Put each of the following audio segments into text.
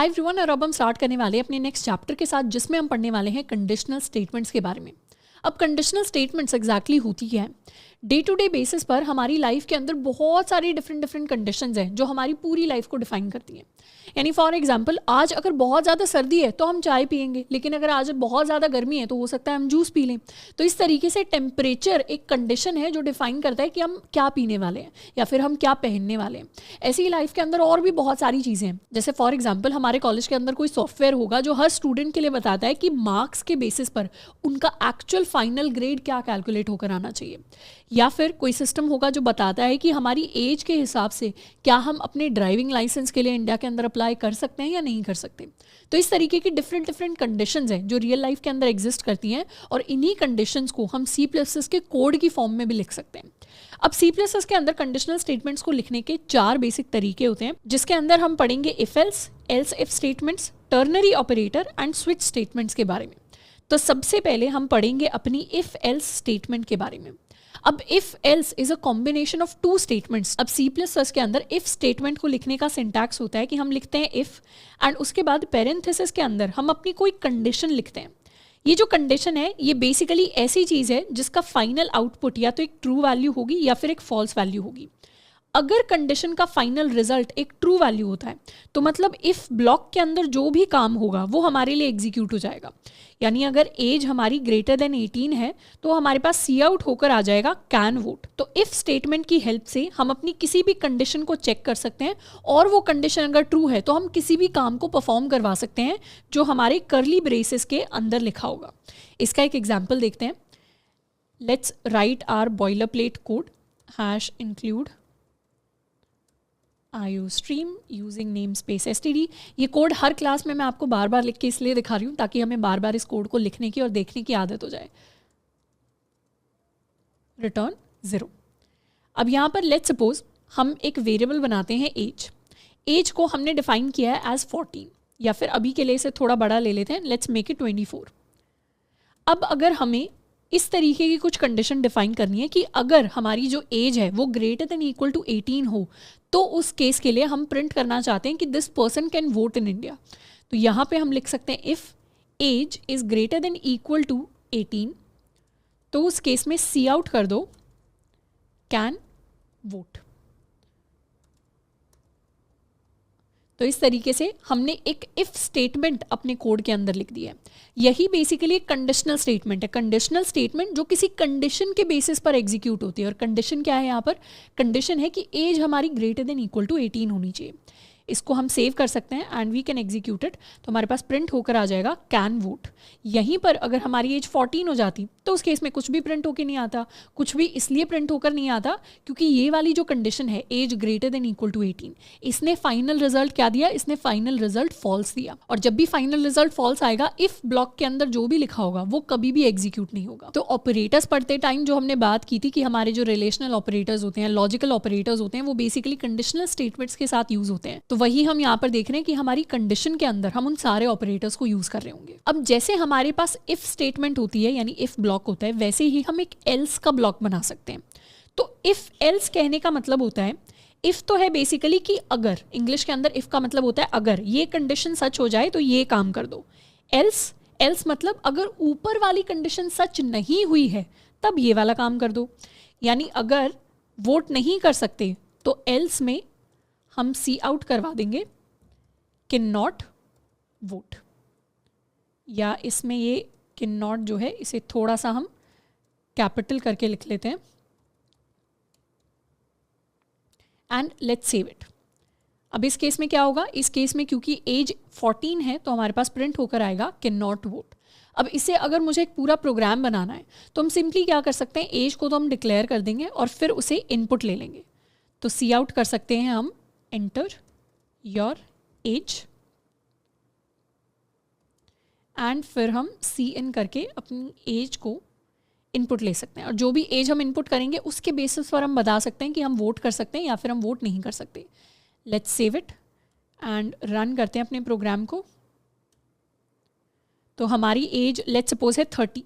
Hi everyone, और अब हम स्टार्ट करने वाले हैं अपने नेक्स्ट चैप्टर के साथ, जिसमें हम पढ़ने वाले हैं कंडीशनल स्टेटमेंट्स के बारे में। अब कंडीशनल स्टेटमेंट्स एग्जैक्टली होती क्या है? डे टू डे बेसिस पर हमारी लाइफ के अंदर बहुत सारी डिफरेंट कंडीशंस हैं जो हमारी पूरी लाइफ को डिफाइन करती हैं। यानी फॉर एग्जांपल, आज अगर बहुत ज़्यादा सर्दी है तो हम चाय पियेंगे, लेकिन अगर आज बहुत ज़्यादा गर्मी है तो हो सकता है हम जूस पी लें। तो इस तरीके से टेम्परेचर एक कंडीशन है जो डिफाइन करता है कि हम क्या पीने वाले हैं या फिर हम क्या पहनने वाले हैं। ऐसी ही लाइफ के अंदर और भी बहुत सारी चीज़ें हैं। जैसे फॉर एग्जाम्पल, हमारे कॉलेज के अंदर कोई सॉफ्टवेयर होगा जो हर स्टूडेंट के लिए बताता है कि मार्क्स के बेसिस पर उनका एक्चुअल फाइनल ग्रेड क्या कैलकुलेट होकर आना चाहिए। या फिर कोई सिस्टम होगा जो बताता है कि हमारी एज के हिसाब से क्या हम अपने ड्राइविंग लाइसेंस के लिए इंडिया के अंदर अप्लाई कर सकते हैं या नहीं कर सकते। तो इस तरीके की डिफरेंट कंडीशंस हैं जो रियल लाइफ के अंदर एग्जिस्ट करती हैं, और इन्हीं कंडीशंस को हम C++ के कोड की फॉर्म में भी लिख सकते हैं। अब C++ के अंदर कंडीशनल स्टेटमेंट्स को लिखने के 4 बेसिक तरीके होते हैं, जिसके अंदर हम पढ़ेंगे if else, else if statements, ternary operator and switch statements के बारे में। तो सबसे पहले हम पढ़ेंगे अपनी इफ एल्स स्टेटमेंट के बारे में। अब if else is a combination of 2 statements. अब C++ के अंदर इफ स्टेटमेंट को लिखने का सिंटैक्स होता है कि हम लिखते हैं इफ, एंड उसके बाद पेरेंथेसिस के अंदर हम अपनी कोई कंडीशन लिखते हैं। ये जो कंडीशन है ये बेसिकली ऐसी चीज़ है जिसका फाइनल आउटपुट या तो एक ट्रू वैल्यू होगी या फिर एक फॉल्स वैल्यू होगी। अगर कंडीशन का फाइनल रिजल्ट एक ट्रू वैल्यू होता है तो मतलब इफ ब्लॉक के अंदर जो भी काम होगा वो हमारे लिए एग्जीक्यूट हो जाएगा। यानी अगर एज हमारी ग्रेटर देन 18 है तो हमारे पास सी आउट होकर आ जाएगा कैन वोट। तो इफ स्टेटमेंट की हेल्प से हम अपनी किसी भी कंडीशन को चेक कर सकते हैं, और वो कंडीशन अगर ट्रू है तो हम किसी भी काम को परफॉर्म करवा सकते हैं जो हमारे करली ब्रेसेस के अंदर लिखा होगा। इसका एक एग्जाम्पल देखते हैं। Let's write our boiler plate code #include IOStream using namespace std। ये कोड हर क्लास में मैं आपको बार बार लिख के इसलिए दिखा रही हूँ ताकि हमें बार बार इस कोड को लिखने की और देखने की आदत हो जाए। रिटर्न 0। अब यहाँ पर लेट्स सपोज हम एक वेरिएबल बनाते हैं एज को हमने डिफाइन किया है एज 14, या फिर अभी के लिए इसे थोड़ा बड़ा ले लेते हैं, लेट्स मेक इट 24। अब अगर हमें इस तरीके की कुछ कंडीशन डिफाइन करनी है कि अगर हमारी जो एज है वो ग्रेटर देन इक्वल टू 18 हो, तो उस केस के लिए हम प्रिंट करना चाहते हैं कि this person can vote in India. तो यहाँ पे हम लिख सकते हैं if age is greater than equal to 18, तो उस केस में सी आउट कर दो कैन वोट। तो इस तरीके से हमने एक इफ स्टेटमेंट अपने कोड के अंदर लिख दिया है। यही बेसिकली एक कंडीशनल स्टेटमेंट है। कंडीशनल स्टेटमेंट जो किसी कंडीशन के बेसिस पर एग्जीक्यूट होती है, और कंडीशन क्या है यहाँ पर? कंडीशन है कि एज हमारी ग्रेटर देन इक्वल टू 18 होनी चाहिए। इसको हम सेव कर सकते हैं and we can execute it. तो हमारे पास प्रिंट होकर आ जाएगा कैन वोट। यहीं पर अगर हमारी एज 14 हो जाती तो उस केस में कुछ भी प्रिंट होकर नहीं आता। कुछ भी इसलिए प्रिंट होकर नहीं आता क्योंकि ये वाली जो कंडीशन है age greater than equal to 18, इसने फाइनल रिजल्ट क्या दिया? इसने फाइनल रिजल्ट फॉल्स दिया। और जब भी फाइनल रिजल्ट फॉल्स आएगा, इफ ब्लॉक के अंदर जो भी लिखा होगा वो कभी भी एग्जीक्यूट नहीं होगा। तो ऑपरेटर्स पढ़ते टाइम जो हमने बात की थी कि हमारे जो रिलेशनल ऑपरेटर्स होते हैं, लॉजिकल ऑपरेटर्स होते हैं, वो बेसिकली कंडीशनल स्टेटमेंट्स के साथ यूज होते हैं। तो वही हम यहाँ पर देख रहे हैं कि हमारी कंडीशन के अंदर हम उन सारे ऑपरेटर्स को यूज कर रहे होंगे। अब जैसे हमारे पास इफ स्टेटमेंट होती है यानी इफ ब्लॉक होता है, वैसे ही हम एक एल्स का ब्लॉक बना सकते हैं। तो इफ एल्स कहने का मतलब होता है, इफ तो है बेसिकली कि अगर, इंग्लिश के अंदर इफ का मतलब होता है अगर ये कंडीशन सच हो जाए तो ये काम कर दो। एल्स मतलब अगर ऊपर वाली कंडीशन सच नहीं हुई है तब ये वाला काम कर दो। यानी अगर वोट नहीं कर सकते तो एल्स में हम सी आउट करवा देंगे कैन नॉट वोट, या इसमें ये कैन नॉट जो है इसे थोड़ा सा हम कैपिटल करके लिख लेते हैं एंड लेट्स सेव इट। अब इस केस में क्या होगा? इस केस में क्योंकि एज 14 है तो हमारे पास प्रिंट होकर आएगा कैन नॉट वोट। अब इसे अगर मुझे एक पूरा प्रोग्राम बनाना है तो हम सिंपली क्या कर सकते हैं, एज को तो हम डिक्लेयर कर देंगे और फिर उसे इनपुट ले लेंगे। तो सी आउट कर सकते हैं हम एंटर योर एज, एंड फिर हम सी इन करके अपनी एज को इनपुट ले सकते हैं, और जो भी एज हम इनपुट करेंगे उसके बेसिस पर हम बता सकते हैं कि हम वोट कर सकते हैं या फिर हम वोट नहीं कर सकते। Let's save it and run करते हैं अपने प्रोग्राम को। तो हमारी एज लेट्स सपोज है 30,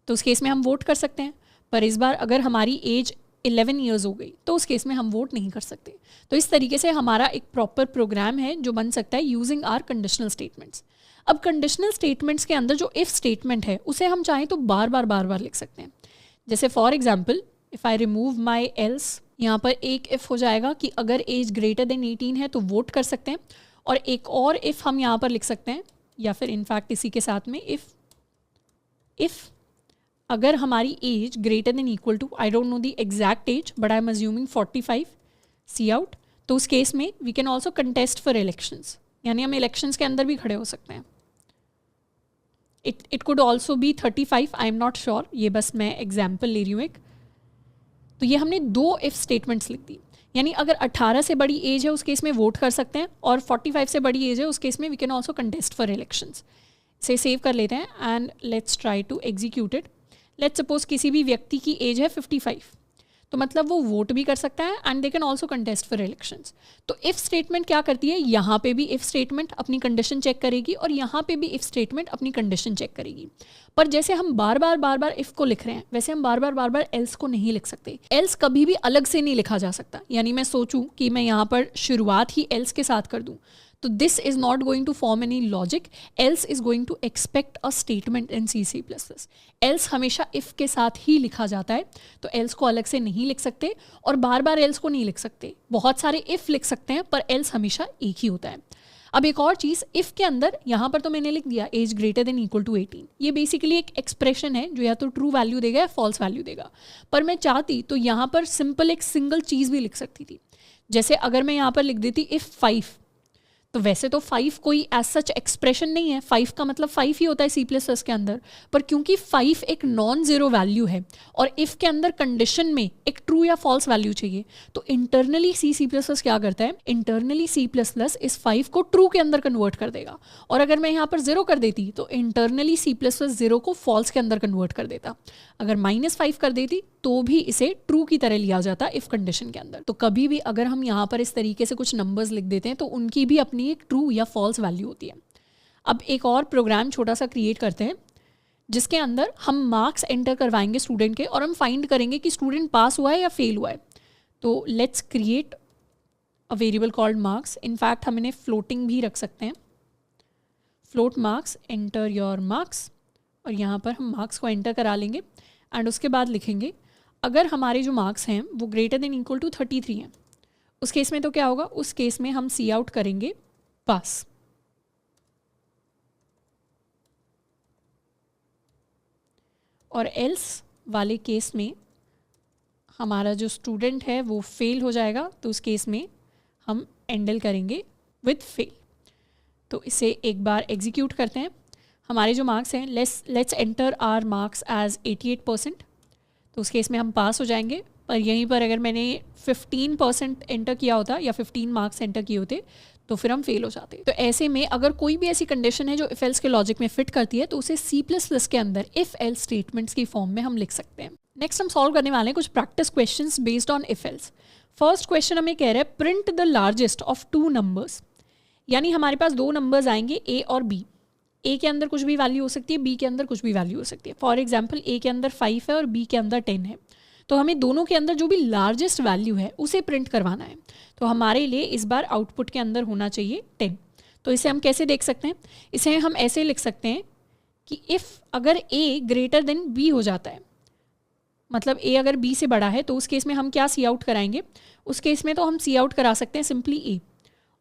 तो उस केस में हम वोट कर सकते हैं। पर इस बार अगर हमारी एज 11 ईयर्स हो गई, तो उस केस में हम वोट नहीं कर सकते। तो इस तरीके से हमारा एक प्रॉपर प्रोग्राम है जो बन सकता है यूजिंग आर कंडीशनल स्टेटमेंट्स। अब कंडीशनल स्टेटमेंट्स के अंदर जो इफ़ स्टेटमेंट है उसे हम चाहें तो बार बार लिख सकते हैं। जैसे for example if I remove my else, यहाँ पर एक इफ़ हो जाएगा कि अगर एज ग्रेटर देन 18 है तो वोट कर सकते हैं, और एक और इफ़ हम यहाँ पर लिख सकते हैं, या फिर इनफैक्ट इसी के साथ में इफ़ अगर हमारी age greater than equal to, I don't know the exact age but I am assuming 45, cout, तो उस केस में we can also contest for elections, यानी हम इलेक्शंस के अंदर भी खड़े हो सकते हैं। It could also be 35, I am not sure, ये बस मैं एग्जाम्पल ले रही हूँ एक। तो ये हमने 2 इफ़ स्टेटमेंट्स लिख दी, यानी अगर 18 से बड़ी एज है उस केस में वोट कर सकते हैं, और 45 से बड़ी एज है उस केस में we can also contest for elections. इसे सेव कर लेते हैं and let's try to execute it. Let's suppose किसी भी व्यक्ति की एज है 55, तो मतलब वो वोट भी कर सकता है and they can also contest for elections. तो इफ़ स्टेटमेंट क्या करती है, यहाँ पे भी इफ़ स्टेटमेंट अपनी कंडीशन चेक करेगी और यहाँ पे भी इफ़ स्टेटमेंट अपनी कंडीशन चेक करेगी। पर जैसे हम बार बार इफ़ को लिख रहे हैं, वैसे हम बार बार एल्स को नहीं लिख सकते। एल्स कभी भी अलग से नहीं लिखा जा सकता, यानी मैं सोचूं कि मैं यहाँ पर शुरुआत ही एल्स के साथ कर दूँ, तो this is not going to form any logic, else is going to expect a statement in C++। Else हमेशा इफ़ के साथ ही लिखा जाता है, तो एल्स को अलग से नहीं लिख सकते और बार बार एल्स को नहीं लिख सकते। बहुत सारे इफ़ लिख सकते हैं पर एल्स हमेशा एक ही होता है। अब एक और चीज़, इफ़ के अंदर यहाँ पर तो मैंने लिख दिया age greater than equal to 18, ये बेसिकली एक एक्सप्रेशन है जो या तो ट्रू वैल्यू देगा या फॉल्स वैल्यू देगा। पर मैं चाहती तो यहाँ पर सिंपल एक सिंगल चीज़ भी लिख सकती थी। जैसे अगर मैं यहाँ पर लिख देती इफ़ 5, तो वैसे तो 5 कोई एज सच एक्सप्रेशन नहीं है, 5 का मतलब 5 ही होता है C++ के अंदर, पर क्योंकि 5 एक नॉन ज़ीरो वैल्यू है और इफ़ के अंदर कंडीशन में एक ट्रू या फॉल्स वैल्यू चाहिए, तो इंटरनली C++ क्या करता है, इंटरनली C++ इस 5 को ट्रू के अंदर कन्वर्ट कर देगा। और अगर मैं यहाँ पर 0 कर देती तो इंटरनली C++ 0 को फॉल्स के अंदर कन्वर्ट कर देता। अगर -5 कर देती तो भी इसे ट्रू की तरह लिया जाता इफ़ कंडीशन के अंदर। तो कभी भी अगर हम यहाँ पर इस तरीके से कुछ नंबर्स लिख देते हैं तो उनकी भी अपनी एक ट्रू या फॉल्स वैल्यू होती है। अब एक और प्रोग्राम छोटा सा क्रिएट करते हैं जिसके अंदर हम मार्क्स एंटर करवाएंगे स्टूडेंट के और हम फाइंड करेंगे कि स्टूडेंट पास हुआ है या फेल हुआ है। तो let's create a variable called marks. In fact हम इन्हें फ्लोटिंग भी रख सकते हैं, float marks, enter your marks, और यहाँ पर हम मार्क्स को एंटर करा लेंगे एंड उसके बाद लिखेंगे अगर हमारे जो मार्क्स हैं वो ग्रेटर देन इक्वल टू 33 हैं, उस केस में तो क्या होगा, उस केस में हम सी आउट करेंगे पास। और एल्स वाले केस में हमारा जो स्टूडेंट है वो फेल हो जाएगा, तो उस केस में हम एंडल करेंगे विथ फेल। तो इसे एक बार एग्जीक्यूट करते हैं। हमारे जो मार्क्स हैं, let's enter our marks as 88%, तो उस केस में हम पास हो जाएंगे। पर यहीं पर अगर मैंने 15% एंटर किया होता या 15 मार्क्स एंटर किए होते तो फिर हम फेल हो जाते। तो ऐसे में अगर कोई भी ऐसी कंडीशन है जो इफ एल्स के लॉजिक में फिट करती है तो उसे C++ के अंदर इफ एल्स स्टेटमेंट्स की फॉर्म में हम लिख सकते हैं। नेक्स्ट हम सॉल्व करने वाले हैं कुछ practice questions based on if else. First question हमें कह रहा है print the largest of 2 numbers, यानी हमारे पास 2 नंबर्स आएंगे A और B। A के अंदर कुछ भी वैल्यू हो सकती है, B के अंदर कुछ भी वैल्यू हो सकती है। फॉर एग्जाम्पल A के अंदर 5 है और B के अंदर 10 है, तो हमें दोनों के अंदर जो भी लार्जेस्ट वैल्यू है उसे प्रिंट करवाना है। तो हमारे लिए इस बार आउटपुट के अंदर होना चाहिए 10। तो इसे हम कैसे देख सकते हैं, इसे हम ऐसे लिख सकते हैं कि इफ़ अगर A ग्रेटर देन B हो जाता है, मतलब A अगर B से बड़ा है, तो उस केस में हम क्या सी आउट कराएंगे, उस केस में तो हम सी आउट करा सकते हैं सिंपली A।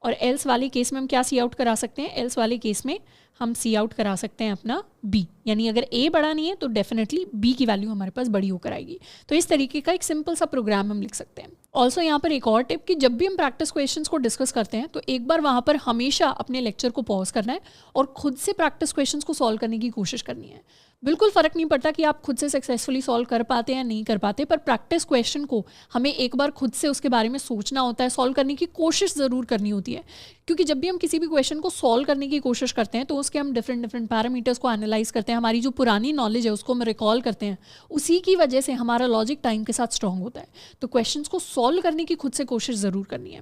और एल्स वाले केस में हम क्या सी आउट करा सकते हैं, एल्स वाले केस में हम सी आउट करा सकते हैं अपना B, यानी अगर A बड़ा नहीं है तो डेफिनेटली B की वैल्यू हमारे पास बड़ी होकर आएगी। तो इस तरीके का एक सिंपल सा प्रोग्राम हम लिख सकते हैं। ऑल्सो यहाँ पर एक और टिप कि जब भी हम प्रैक्टिस क्वेश्चंस को डिस्कस करते हैं तो एक बार वहाँ पर हमेशा अपने लेक्चर को पॉज करना है और खुद से प्रैक्टिस क्वेश्चंस को सॉल्व करने की कोशिश करनी है। बिल्कुल फ़र्क नहीं पड़ता कि आप खुद से सक्सेसफुली सॉल्व कर पाते हैं या नहीं कर पाते, पर प्रैक्टिस क्वेश्चन को हमें एक बार खुद से उसके बारे में सोचना होता है, सॉल्व करने की कोशिश ज़रूर करनी होती है। क्योंकि जब भी हम किसी भी क्वेश्चन को सॉल्व करने की कोशिश करते हैं तो उसके हम डिफरेंट पैरामीटर्स को एनालाइज करते हैं, हमारी जो पुरानी नॉलेज है उसको हम रिकॉल करते हैं, उसी की वजह से हमारा लॉजिक टाइम के साथ स्ट्रॉन्ग होता है। तो क्वेश्चंस को सॉल्व करने की खुद से कोशिश ज़रूर करनी है।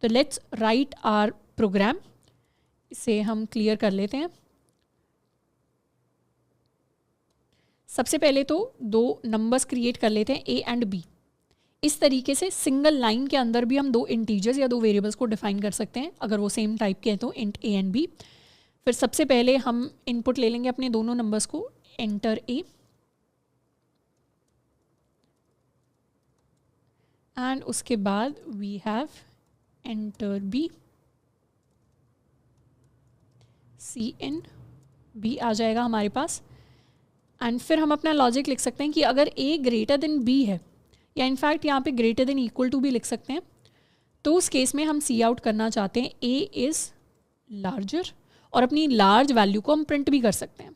तो लेट्स राइट आवर प्रोग्राम, इसे हम क्लियर कर लेते हैं। सबसे पहले तो 2 नंबर्स क्रिएट कर लेते हैं A एंड B। इस तरीके से सिंगल लाइन के अंदर भी हम दो इंटीजर्स या दो वेरिएबल्स को डिफाइन कर सकते हैं अगर वो सेम टाइप के हैं तो, इंट ए एंड बी। फिर सबसे पहले हम इनपुट ले लेंगे अपने दोनों नंबर्स को, एंटर ए एंड उसके बाद we have enter B, C in B आ जाएगा हमारे पास। एंड फिर हम अपना लॉजिक लिख सकते हैं कि अगर ए ग्रेटर देन बी है, या इनफैक्ट यहाँ पे ग्रेटर देन इक्वल टू भी लिख सकते हैं, तो उस केस में हम सी आउट करना चाहते हैं ए इज़ लार्जर, और अपनी लार्ज वैल्यू को हम प्रिंट भी कर सकते हैं।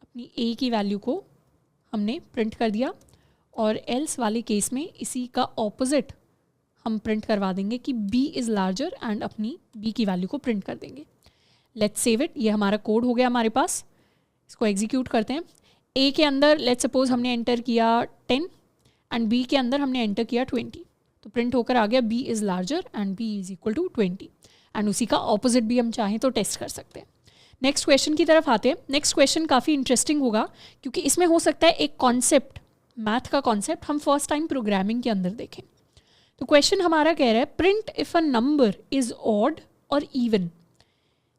अपनी ए की वैल्यू को हमने प्रिंट कर दिया, और एल्स वाले केस में इसी का ऑपोजिट हम प्रिंट करवा देंगे कि बी इज़ लार्जर एंड अपनी बी की वैल्यू को प्रिंट कर देंगे। लेट्स सेव इट, ये हमारा कोड हो गया हमारे पास। इसको एग्जीक्यूट करते हैं। ए के अंदर लेट्स सपोज हमने एंटर किया 10 एंड बी के अंदर हमने एंटर किया 20, तो प्रिंट होकर आ गया B is larger and B is equal to 20। And उसी का ऑपोजिट भी हम चाहें तो टेस्ट कर सकते हैं। नेक्स्ट क्वेश्चन की तरफ आते हैं। नेक्स्ट क्वेश्चन काफ़ी इंटरेस्टिंग होगा क्योंकि इसमें हो सकता है एक कॉन्सेप्ट, मैथ का कॉन्सेप्ट हम फर्स्ट टाइम प्रोग्रामिंग के अंदर देखें। तो क्वेश्चन हमारा कह रहा है print if a number is odd और इवन,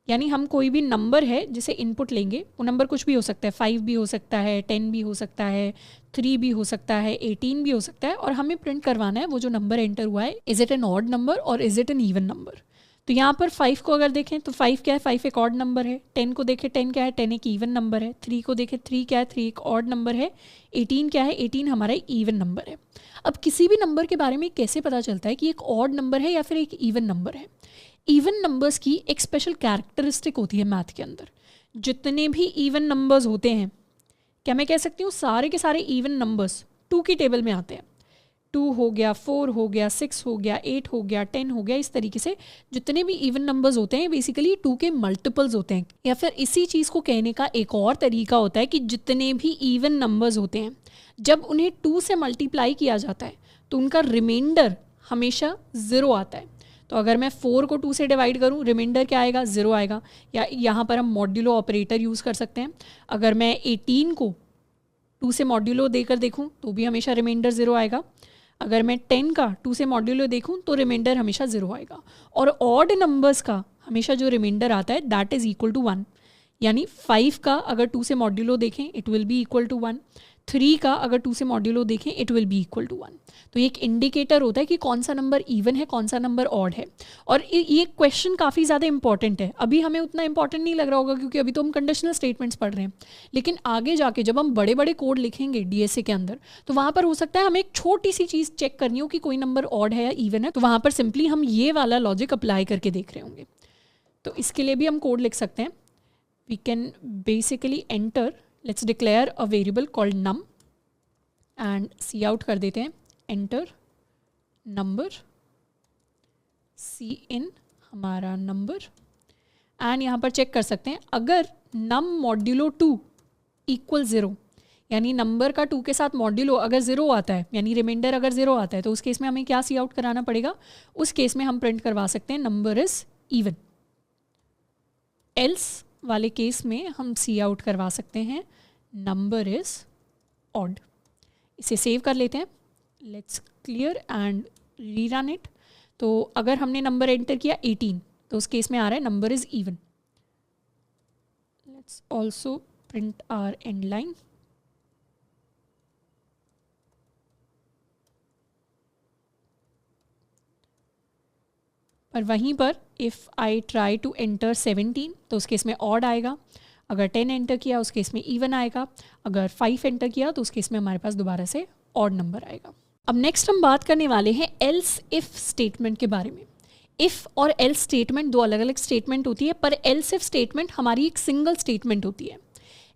यानी हम कोई भी नंबर है जिसे इनपुट लेंगे, वो नंबर कुछ भी हो सकता है, 5 भी हो सकता है, 10 भी हो सकता है, 3 भी हो सकता है, 18 भी हो सकता है, और हमें प्रिंट करवाना है वो जो नंबर एंटर हुआ है, is it an odd number और is it an even number. तो यहाँ पर 5 को अगर देखें तो 5 क्या है, 5 एक ऑड नंबर है। 10 को देखें 10 क्या है, 10 एक इवन नंबर है। 3 को देखें 3 क्या है, 3 एक ऑड नंबर है। 18 क्या है, 18 हमारा इवन नंबर है। अब किसी भी नंबर के बारे में कैसे पता चलता है कि एक ऑड नंबर है या फिर एक इवन नंबर है? इवन नंबर्स की एक स्पेशल कैरेक्टरिस्टिक होती है मैथ के अंदर। जितने भी इवन नंबर्स होते हैं, क्या मैं कह सकती हूँ सारे के सारे इवन नंबर्स 2 की टेबल में आते हैं। 2 हो गया, 4 हो गया, 6 हो गया, 8 हो गया, 10 हो गया। इस तरीके से जितने भी इवन नंबर्स होते हैं बेसिकली 2 के मल्टीपल्स होते हैं। या फिर इसी चीज़ को कहने का एक और तरीका होता है कि जितने भी इवन नंबर्स होते हैं जब उन्हें 2 से मल्टीप्लाई किया जाता है तो उनका रिमाइंडर हमेशा 0 आता है। तो अगर मैं 4 को 2 से डिवाइड करूं, रिमाइंडर क्या आएगा, 0 आएगा। या यहाँ पर हम मॉड्यूलो ऑपरेटर यूज़ कर सकते हैं। अगर मैं 18 को 2 से मॉड्यूलो देकर देखूं तो भी हमेशा रिमाइंडर 0 आएगा। अगर मैं 10 का 2 से मॉड्यूलो देखूं तो रिमाइंडर हमेशा 0 आएगा। और ऑड नंबर्स का हमेशा जो रिमाइंडर आता है दैट इज़ इक्वल टू 1। यानी 5 का अगर 2 से मॉड्यूलो देखें it will be equal to 1। 3 का अगर 2 से मॉड्यूलो देखें it will be equal to 1। तो ये एक इंडिकेटर होता है कि कौन सा नंबर इवन है, कौन सा नंबर ऑड है। और ये क्वेश्चन काफ़ी ज़्यादा इंपॉर्टेंट है। अभी हमें उतना इंपॉर्टेंट नहीं लग रहा होगा क्योंकि अभी तो हम कंडीशनल स्टेटमेंट्स पढ़ रहे हैं, लेकिन आगे जाके जब हम बड़े बड़े कोड लिखेंगे डीएसए के अंदर तो वहाँ पर हो सकता है हमें एक छोटी सी चीज़ चेक करनी हो कि कोई नंबर ऑड है या इवन है। तो वहाँ पर सिंपली हम ये वाला लॉजिक अप्लाई करके देख रहे होंगे। तो इसके लिए भी हम कोड लिख सकते हैं। We can basically enter, let's declare a variable called num and C out कर देते हैं एंटर नंबर, सी इन हमारा नंबर। एंड यहाँ पर चेक कर सकते हैं अगर नम मॉड्यूलो 2 इक्वल 0, यानी नंबर का 2 के साथ मॉड्यूलो अगर 0 आता है, यानी रिमाइंडर अगर 0 आता है, तो उस केस में हमें क्या सी आउट कराना पड़ेगा? उस केस में हम प्रिंट करवा सकते हैं नंबर इज़ इवन। एल्स वाले केस में हम सी आउट करवा सकते हैं नंबर इज़ ऑड। इसे सेव कर लेते हैं। Let's clear and rerun it. तो अगर हमने नंबर एंटर किया 18 तो उस केस में आ रहा है number is even. Let's also print our end line. पर वहीं पर if I try to enter 17 तो उस केस में ऑड आएगा। अगर 10 एंटर किया उस केस में इवन आएगा। अगर 5 एंटर किया तो उस केस में हमारे पास दोबारा से ऑड नंबर आएगा। अब नेक्स्ट हम बात करने वाले हैं एल्स इफ स्टेटमेंट के बारे में। इफ़ और एल्स स्टेटमेंट दो अलग अलग स्टेटमेंट होती है, पर एल्स इफ स्टेटमेंट हमारी एक सिंगल स्टेटमेंट होती है।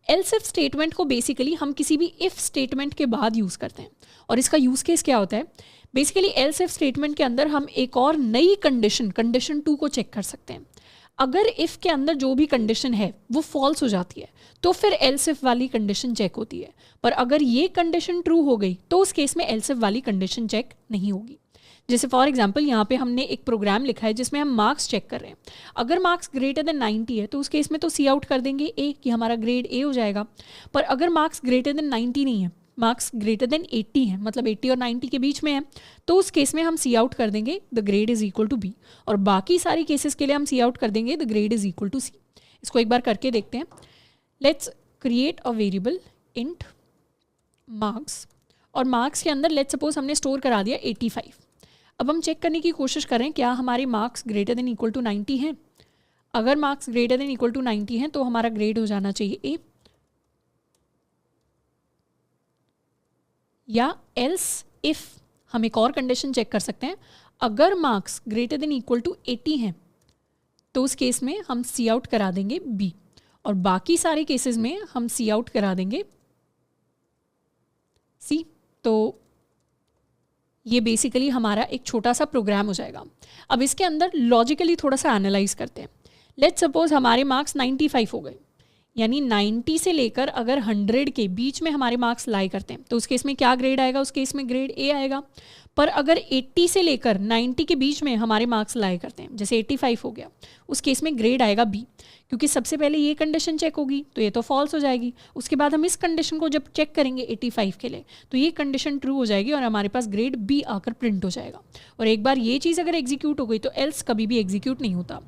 एल्स इफ स्टेटमेंट को बेसिकली हम किसी भी इफ़ स्टेटमेंट के बाद यूज़ करते हैं। और इसका यूज़ केस क्या होता है? बेसिकली एल्स इफ स्टेटमेंट के अंदर हम एक और नई कंडीशन 2 को चेक कर सकते हैं। अगर इफ़ के अंदर जो भी कंडीशन है वो फॉल्स हो जाती है तो फिर एल्स इफ वाली कंडीशन चेक होती है। पर अगर ये कंडीशन ट्रू हो गई तो उस केस में एल्स इफ वाली कंडीशन चेक नहीं होगी। जैसे फॉर एग्जांपल यहाँ पे हमने एक प्रोग्राम लिखा है जिसमें हम मार्क्स चेक कर रहे हैं। अगर मार्क्स ग्रेटर देन 90 है तो उस केस में तो सी आउट कर देंगे ए कि हमारा ग्रेड ए हो जाएगा। पर अगर मार्क्स ग्रेटर देन 90 नहीं है मार्क्स ग्रेटर देन 80 हैं, मतलब 80 और 90 के बीच में है, तो उस केस में हम सी आउट कर देंगे the grade is equal to B, और बाकी सारी केसेस के लिए हम सी आउट कर देंगे the grade is equal to C. इसको एक बार करके देखते हैं। Let's create a variable int marks, और मार्क्स के अंदर लेट्स सपोज हमने स्टोर करा दिया 85। अब हम चेक करने की कोशिश करें क्या हमारे marks greater than equal to 90 हैं। अगर marks greater than equal to 90 हैं तो हमारा ग्रेड हो जाना चाहिए ए, या एल्स इफ हम एक और कंडीशन चेक कर सकते हैं, अगर marks greater than equal to 80 हैं तो उस केस में हम सी आउट करा देंगे बी, और बाकी सारे केसेस में हम सी आउट करा देंगे सी। तो ये बेसिकली हमारा एक छोटा सा प्रोग्राम हो जाएगा। अब इसके अंदर लॉजिकली थोड़ा सा एनालाइज करते हैं। लेट्स सपोज हमारे मार्क्स 95 हो गए, यानी 90 से लेकर अगर 100 के बीच में हमारे मार्क्स लाई करते हैं तो उस केस में क्या ग्रेड आएगा, उस केस में ग्रेड ए आएगा। पर अगर 80 से लेकर 90 के बीच में हमारे मार्क्स लाई करते हैं, जैसे 85 हो गया, उस केस में ग्रेड आएगा बी, क्योंकि सबसे पहले ये कंडीशन चेक होगी तो ये तो फॉल्स हो जाएगी। उसके बाद हम इस कंडीशन को जब चेक करेंगे 85 के लिए तो ये कंडीशन ट्रू हो जाएगी और हमारे पास ग्रेड बी आकर प्रिंट हो जाएगा। और एक बार ये चीज़ अगर एग्जीक्यूट हो गई तो एल्स कभी भी एग्जीक्यूट नहीं होता।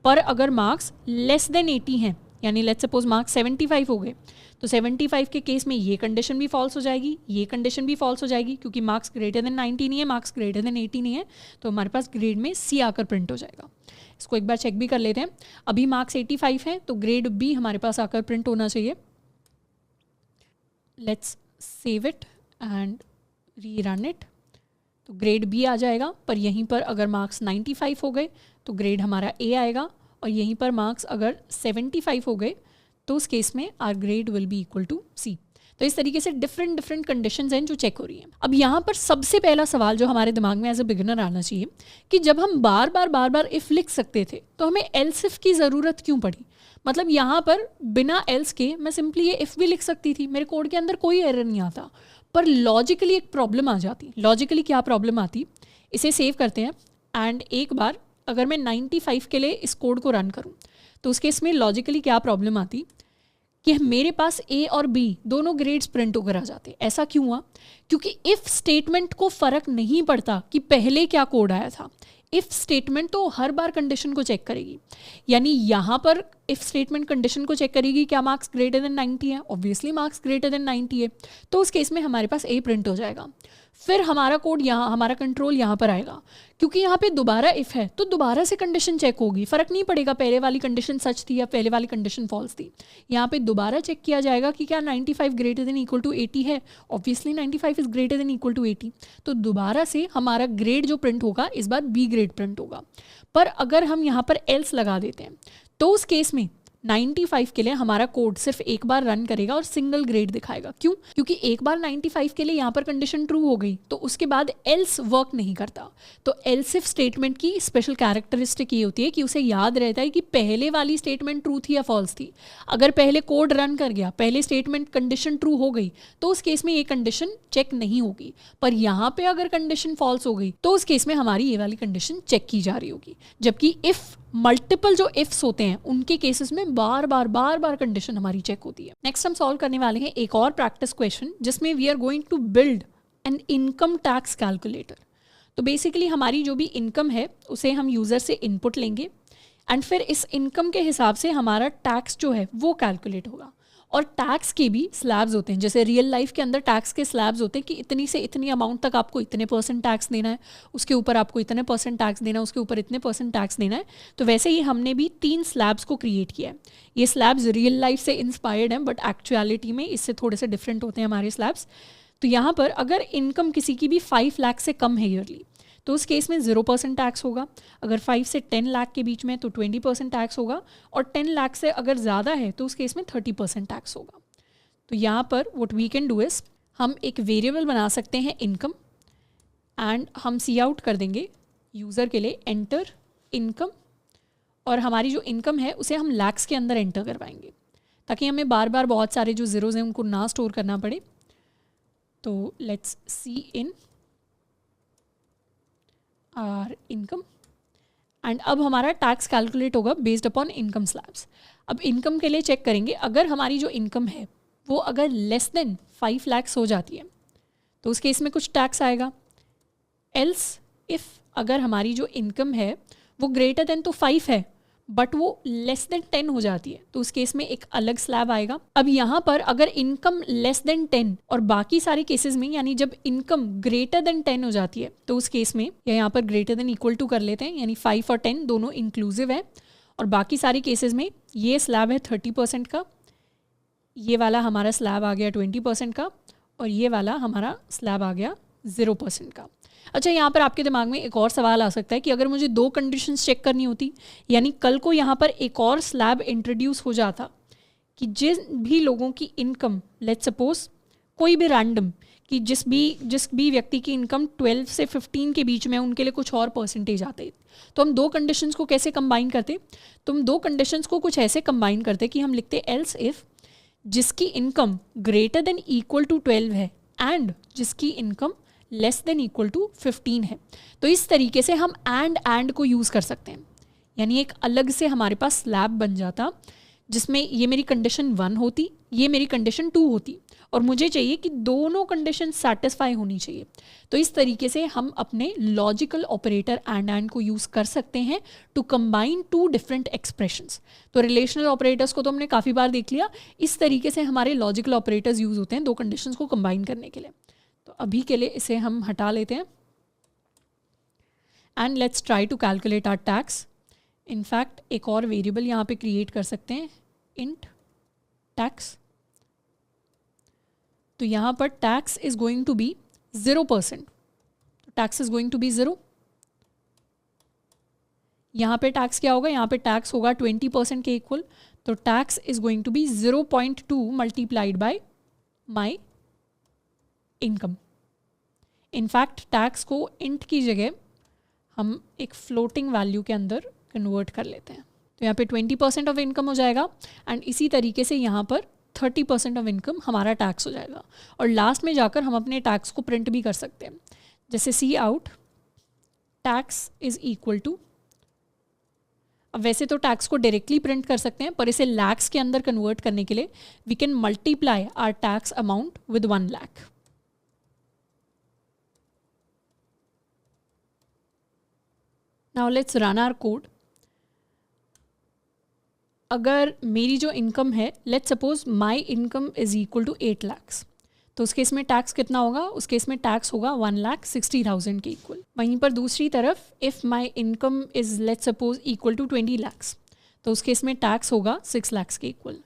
पर अगर मार्क्स लेस देन 80 हैं, यानी लेट्स सपोज मार्क्स 75 हो गए, तो 75 के केस में ये कंडीशन भी फॉल्स हो जाएगी, ये कंडीशन भी फॉल्स हो जाएगी, क्योंकि मार्क्स ग्रेटर देन 90 नहीं है, मार्क्स ग्रेटर देन 80 नहीं है, तो हमारे पास ग्रेड में सी आकर प्रिंट हो जाएगा। इसको एक बार चेक भी कर लेते हैं। अभी मार्क्स 85 है तो ग्रेड बी हमारे पास आकर प्रिंट होना चाहिए। Let's save it and re run it, तो ग्रेड बी आ जाएगा। पर यहीं पर अगर मार्क्स 95 हो गए तो ग्रेड हमारा ए आएगा, और यहीं पर मार्क्स अगर 75 हो गए तो उस केस में our grade will be equal to C. तो इस तरीके से डिफरेंट कंडीशंस हैं जो चेक हो रही हैं। अब यहाँ पर सबसे पहला सवाल जो हमारे दिमाग में एज अ बिगिनर आना चाहिए कि जब हम बार बार इफ़ लिख सकते थे तो हमें एल्स इफ की ज़रूरत क्यों पड़ी। मतलब यहाँ पर बिना एल्स के मैं सिंपली ये इफ़ भी लिख सकती थी, मेरे कोड के अंदर कोई एरर नहीं आता। पर लॉजिकली एक प्रॉब्लम आ जाती। लॉजिकली क्या प्रॉब्लम आती, इसे सेव करते हैं एंड एक बार अगर मैं 95 के लिए इस कोड को रन करूं तो उस केस में लॉजिकली क्या प्रॉब्लम आती कि मेरे पास ए और बी दोनों ग्रेड्स प्रिंट होकर आ जाते। ऐसा क्यों हुआ? क्योंकि इफ़ स्टेटमेंट को फ़र्क नहीं पड़ता कि पहले क्या कोड आया था। इफ़ स्टेटमेंट तो हर बार कंडीशन को चेक करेगी, यानी यहाँ पर इफ़ स्टेटमेंट कंडीशन को चेक करेगी क्या मार्क्स ग्रेटर देन 90 है। ऑब्वियसली मार्क्स ग्रेटर देन 90 है, तो उस केस में हमारे पास ए प्रिंट हो जाएगा। फिर हमारा कोड यहाँ, हमारा कंट्रोल यहाँ पर आएगा, क्योंकि यहाँ पे दोबारा इफ़ है तो दोबारा से कंडीशन चेक होगी। फ़र्क नहीं पड़ेगा पहले वाली कंडीशन सच थी या पहले वाली कंडीशन फॉल्स थी। यहाँ पे दोबारा चेक किया जाएगा कि क्या 95 ग्रेटर देन इक्वल टू 80 है। Obviously 95 is greater than equal to 80, तो दोबारा से हमारा ग्रेड जो प्रिंट होगा इस बार बी ग्रेड प्रिंट होगा। पर अगर हम यहाँ पर एल्स लगा देते हैं तो उस केस में 95 के लिए हमारा कोड सिर्फ एक बार रन करेगा और सिंगल ग्रेड दिखाएगा। क्यों? क्योंकि एक बार 95 के लिए यहाँ पर कंडीशन ट्रू हो गई तो उसके बाद एल्स वर्क नहीं करता। तो एल्स इफ स्टेटमेंट की स्पेशल कैरेक्टरिस्टिक ये होती है कि उसे याद रहता है कि पहले वाली स्टेटमेंट ट्रू थी या फॉल्स थी। अगर पहले कोड रन कर गया, पहले स्टेटमेंट कंडीशन ट्रू हो गई तो उस केस में ये कंडीशन चेक नहीं होगी। पर यहाँ पे अगर कंडीशन फॉल्स हो गई तो उस केस में हमारी ये वाली कंडीशन चेक की जा रही होगी। जबकि इफ़ मल्टीपल जो इफ्स होते हैं उनके केसेस में बार बार कंडीशन हमारी चेक होती है। नेक्स्ट हम सॉल्व करने वाले हैं एक और प्रैक्टिस क्वेश्चन जिसमें we are going to build an income tax calculator. तो बेसिकली हमारी जो भी इनकम है उसे हम यूज़र से इनपुट लेंगे एंड फिर इस इनकम के हिसाब से हमारा टैक्स जो है वो कैलकुलेट होगा। और टैक्स के भी स्लैब्स होते हैं, जैसे रियल लाइफ के अंदर टैक्स के स्लैब्स होते हैं कि इतनी से इतनी अमाउंट तक आपको इतने % टैक्स देना है, उसके ऊपर आपको इतने % टैक्स देना है, उसके ऊपर इतने % टैक्स देना है। तो वैसे ही हमने भी 3 स्लैब्स को क्रिएट किया है। ये स्लैब्स रियल लाइफ से इंस्पायर्ड हैं बट एक्चुअलिटी में इससे थोड़े से डिफरेंट होते हैं हमारे स्लैब्स। तो यहाँ पर अगर इनकम किसी की भी 5 लाख से कम है ईयरली तो उस केस में 0% टैक्स होगा। अगर 5 से 10 लाख के बीच में तो 20% टैक्स होगा, और 10 लाख से अगर ज़्यादा है तो उस केस में 30% टैक्स होगा। तो यहाँ पर what we can do is हम एक वेरिएबल बना सकते हैं इनकम एंड हम सी आउट कर देंगे यूज़र के लिए एंटर इनकम, और हमारी जो इनकम है उसे हम लैक्स के अंदर एंटर करवाएंगे ताकि हमें बार बार बहुत सारे जो ज़ीरोज़ हैं उनको ना स्टोर करना पड़े। तो let's see in are income and अब हमारा टैक्स कैलकुलेट होगा बेस्ड अपॉन इनकम स्लैब्स। अब इनकम के लिए चेक करेंगे, अगर हमारी जो इनकम है वो अगर लेस देन 5 lakhs हो जाती है तो उस केस में कुछ टैक्स आएगा। एल्स इफ़ अगर हमारी जो इनकम है वो ग्रेटर देन तो 5 है बट वो लेस देन 10 हो जाती है तो उस केस में एक अलग स्लैब आएगा। अब यहाँ पर अगर इनकम लेस देन 10 और बाकी सारे केसेस में यानी जब इनकम ग्रेटर देन 10 हो जाती है तो उस केस में या यहाँ पर ग्रेटर देन इक्वल टू कर लेते हैं, यानी 5 और 10 दोनों इंक्लूसिव है और बाकी सारी केसेस में ये स्लैब है 30% का, ये वाला हमारा स्लैब आ गया 20% का और ये वाला हमारा स्लैब आ गया 0% का। अच्छा, यहाँ पर आपके दिमाग में एक और सवाल आ सकता है कि अगर मुझे 2 कंडीशंस चेक करनी होती, यानी कल को यहाँ पर एक और स्लैब इंट्रोड्यूस हो जाता कि जिस भी लोगों की इनकम, लेट्स सपोज कोई भी रैंडम, कि जिस भी व्यक्ति की इनकम 12 से 15 के बीच में उनके लिए कुछ और परसेंटेज आते, तो हम 2 कंडीशंस को कैसे कंबाइन करते? तो हम 2 कंडीशंस को कुछ ऐसे कंबाइन करते कि हम लिखते एल्स इफ जिसकी income greater than equal to 12 है एंड जिसकी income less than equal to 15 है। तो इस तरीके से हम एंड को यूज़ कर सकते हैं, यानी एक अलग से हमारे पास स्लैब बन जाता जिसमें ये मेरी कंडीशन 1 होती, ये मेरी कंडीशन 2 होती और मुझे चाहिए कि दोनों कंडीशन सेटिस्फाई होनी चाहिए। तो इस तरीके से हम अपने लॉजिकल ऑपरेटर एंड को यूज़ कर सकते हैं टू कंबाइन 2 डिफरेंट एक्सप्रेशंस। तो रिलेशनल ऑपरेटर्स को तो हमने काफ़ी बार देख लिया, इस तरीके से हमारे लॉजिकल ऑपरेटर्स यूज़ होते हैं 2 कंडीशंस को कंबाइन करने के लिए। तो अभी के लिए इसे हम हटा लेते हैं and let's try to calculate our tax. In fact एक और वेरिएबल यहाँ पे क्रिएट कर सकते हैं, इंट टैक्स। तो यहाँ पर tax is going to be 0%, तो tax is going to be 0। यहाँ पे टैक्स क्या होगा? यहाँ पे टैक्स होगा 20% के इक्वल, तो tax is going to be 0.2 multiplied by my income. In fact tax को इंट की जगह हम एक फ्लोटिंग वैल्यू के अंदर कन्वर्ट कर लेते हैं, तो यहाँ पे 20% ऑफ इनकम हो जाएगा एंड इसी तरीके से यहाँ पर 30% ऑफ इनकम हमारा टैक्स हो जाएगा और लास्ट में जाकर हम अपने टैक्स को प्रिंट भी कर सकते हैं, जैसे C out tax is equal to. अब वैसे तो टैक्स को डायरेक्टली प्रिंट कर सकते हैं पर इसे लैक्स के अंदर कन्वर्ट करने के लिए we can multiply our tax amount with 1 lakh. Now let's run our code. अगर मेरी जो इनकम है, let's suppose my income is equal to 8 lakhs, तो उस केस में टैक्स कितना होगा? उस केस में टैक्स होगा 1,60,000 के इक्वल। वहीं पर दूसरी तरफ if my income is let's suppose equal to 20 lakhs, तो उस केस में टैक्स होगा 6 lakhs के इक्वल।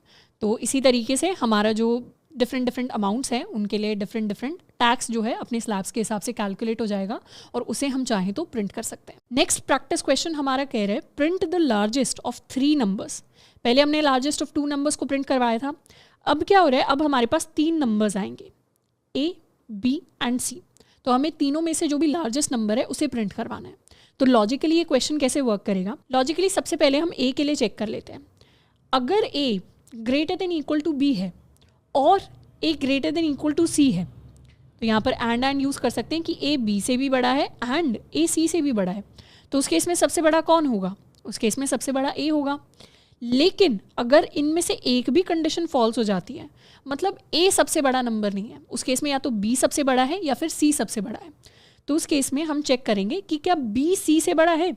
तो इसी तरीके से हमारा जो डिफरेंट अमाउंट्स हैं उनके लिए डिफरेंट टैक्स जो है अपने स्लैब्स के हिसाब से कैलकुलेट हो जाएगा और उसे हम चाहें तो प्रिंट कर सकते हैं। नेक्स्ट प्रैक्टिस क्वेश्चन हमारा कह रहा है print the largest of 3 numbers. पहले हमने लार्जेस्ट ऑफ 2 नंबर्स को प्रिंट करवाया था, अब क्या हो रहा है? अब हमारे पास 3 नंबर्स आएंगे A, B एंड C। तो हमें तीनों में से जो भी लार्जेस्ट नंबर है उसे प्रिंट करवाना है। तो लॉजिकली ये क्वेश्चन कैसे वर्क करेगा? लॉजिकली सबसे पहले हम A के लिए चेक कर लेते हैं। अगर A greater than equal to B है और A greater than equal to C है, तो यहाँ पर एंड यूज़ कर सकते हैं कि A B से भी बड़ा है एंड A C से भी बड़ा है। तो उस केस में सबसे बड़ा कौन होगा? उस केस में सबसे बड़ा A होगा। लेकिन अगर इनमें से एक भी कंडीशन फॉल्स हो जाती है, मतलब A सबसे बड़ा नंबर नहीं है, उस केस में या तो B सबसे बड़ा है या फिर C सबसे बड़ा है। तो उस केस में हम चेक करेंगे कि क्या B C से बड़ा है।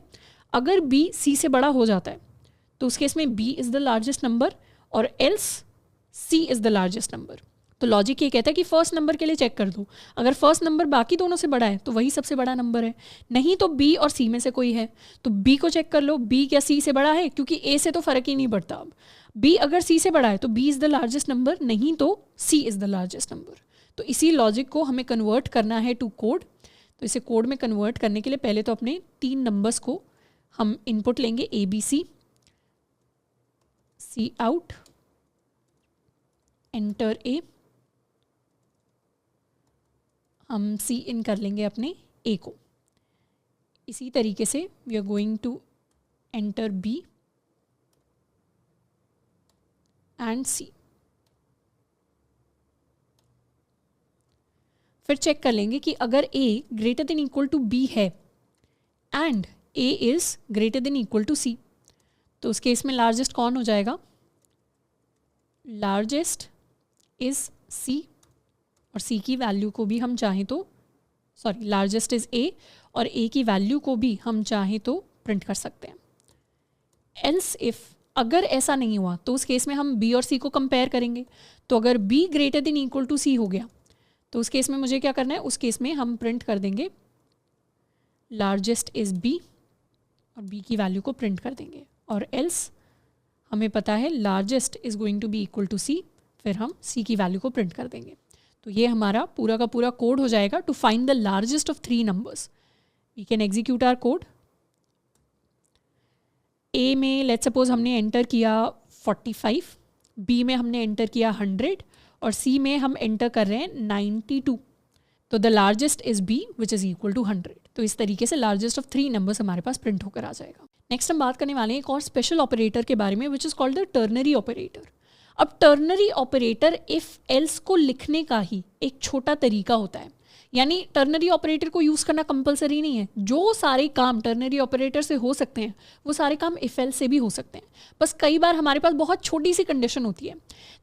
अगर B C से बड़ा हो जाता है तो उस केस में B is the largest number और else C is the largest number. तो लॉजिक ये कहता है कि फर्स्ट नंबर के लिए चेक कर दो, अगर फर्स्ट नंबर बाकी दोनों से बड़ा है तो वही सबसे बड़ा नंबर है, नहीं तो B और C में से कोई है। तो B को चेक कर लो, B क्या C से बड़ा है? क्योंकि A से तो फ़र्क ही नहीं पड़ता। अब B अगर C से बड़ा है तो B is the largest number, नहीं तो C is the largest number. तो इसी लॉजिक को हमें कन्वर्ट करना है टू कोड। तो इसे कोड में कन्वर्ट करने के लिए पहले तो अपने 3 नंबर्स को हम इनपुट लेंगे, ABC, C out, enter A। हम C इन कर लेंगे अपने A को। इसी तरीके से we are going to enter B and C। फिर चेक कर लेंगे कि अगर A greater than equal to B है and A is greater than equal to C, तो उस केस में लार्जेस्ट कौन हो जाएगा? लार्जेस्ट इज़ सी, और सी की वैल्यू को भी हम चाहें तो लार्जेस्ट इज़ ए, और ए की वैल्यू को भी हम चाहें तो प्रिंट कर सकते हैं। एल्स इफ़, अगर ऐसा नहीं हुआ तो उस केस में हम बी और सी को कंपेयर करेंगे। तो अगर B greater than equal to C हो गया तो उस केस में मुझे क्या करना है, उस केस में हम प्रिंट कर देंगे लार्जेस्ट इज़ बी, और बी की वैल्यू को प्रिंट कर देंगे। और एल्स हमें पता है largest is going to be equal to C, फिर हम सी की वैल्यू को प्रिंट कर देंगे। तो ये हमारा पूरा का पूरा कोड हो जाएगा to find the largest of 3 numbers. We can execute our code. A में लेट्स सपोज हमने एंटर किया 45, बी में हमने एंटर किया 100, और सी में हम एंटर कर रहे हैं 92। तो the largest is B which is equal to 100। तो इस तरीके से लार्जेस्ट ऑफ 3 नंबर्स हमारे पास प्रिंट होकर आ जाएगा। नेक्स्ट हम बात करने वाले हैं एक और स्पेशल ऑपरेटर के बारे में which is called the ternary operator. अब टर्नरी ऑपरेटर इफ़ एल्स को लिखने का ही एक छोटा तरीका होता है, यानी टर्नरी ऑपरेटर को यूज़ करना कंपलसरी नहीं है। जो सारे काम टर्नरी ऑपरेटर से हो सकते हैं वो सारे काम इफ एल्स से भी हो सकते हैं। बस कई बार हमारे पास बहुत छोटी सी कंडीशन होती है,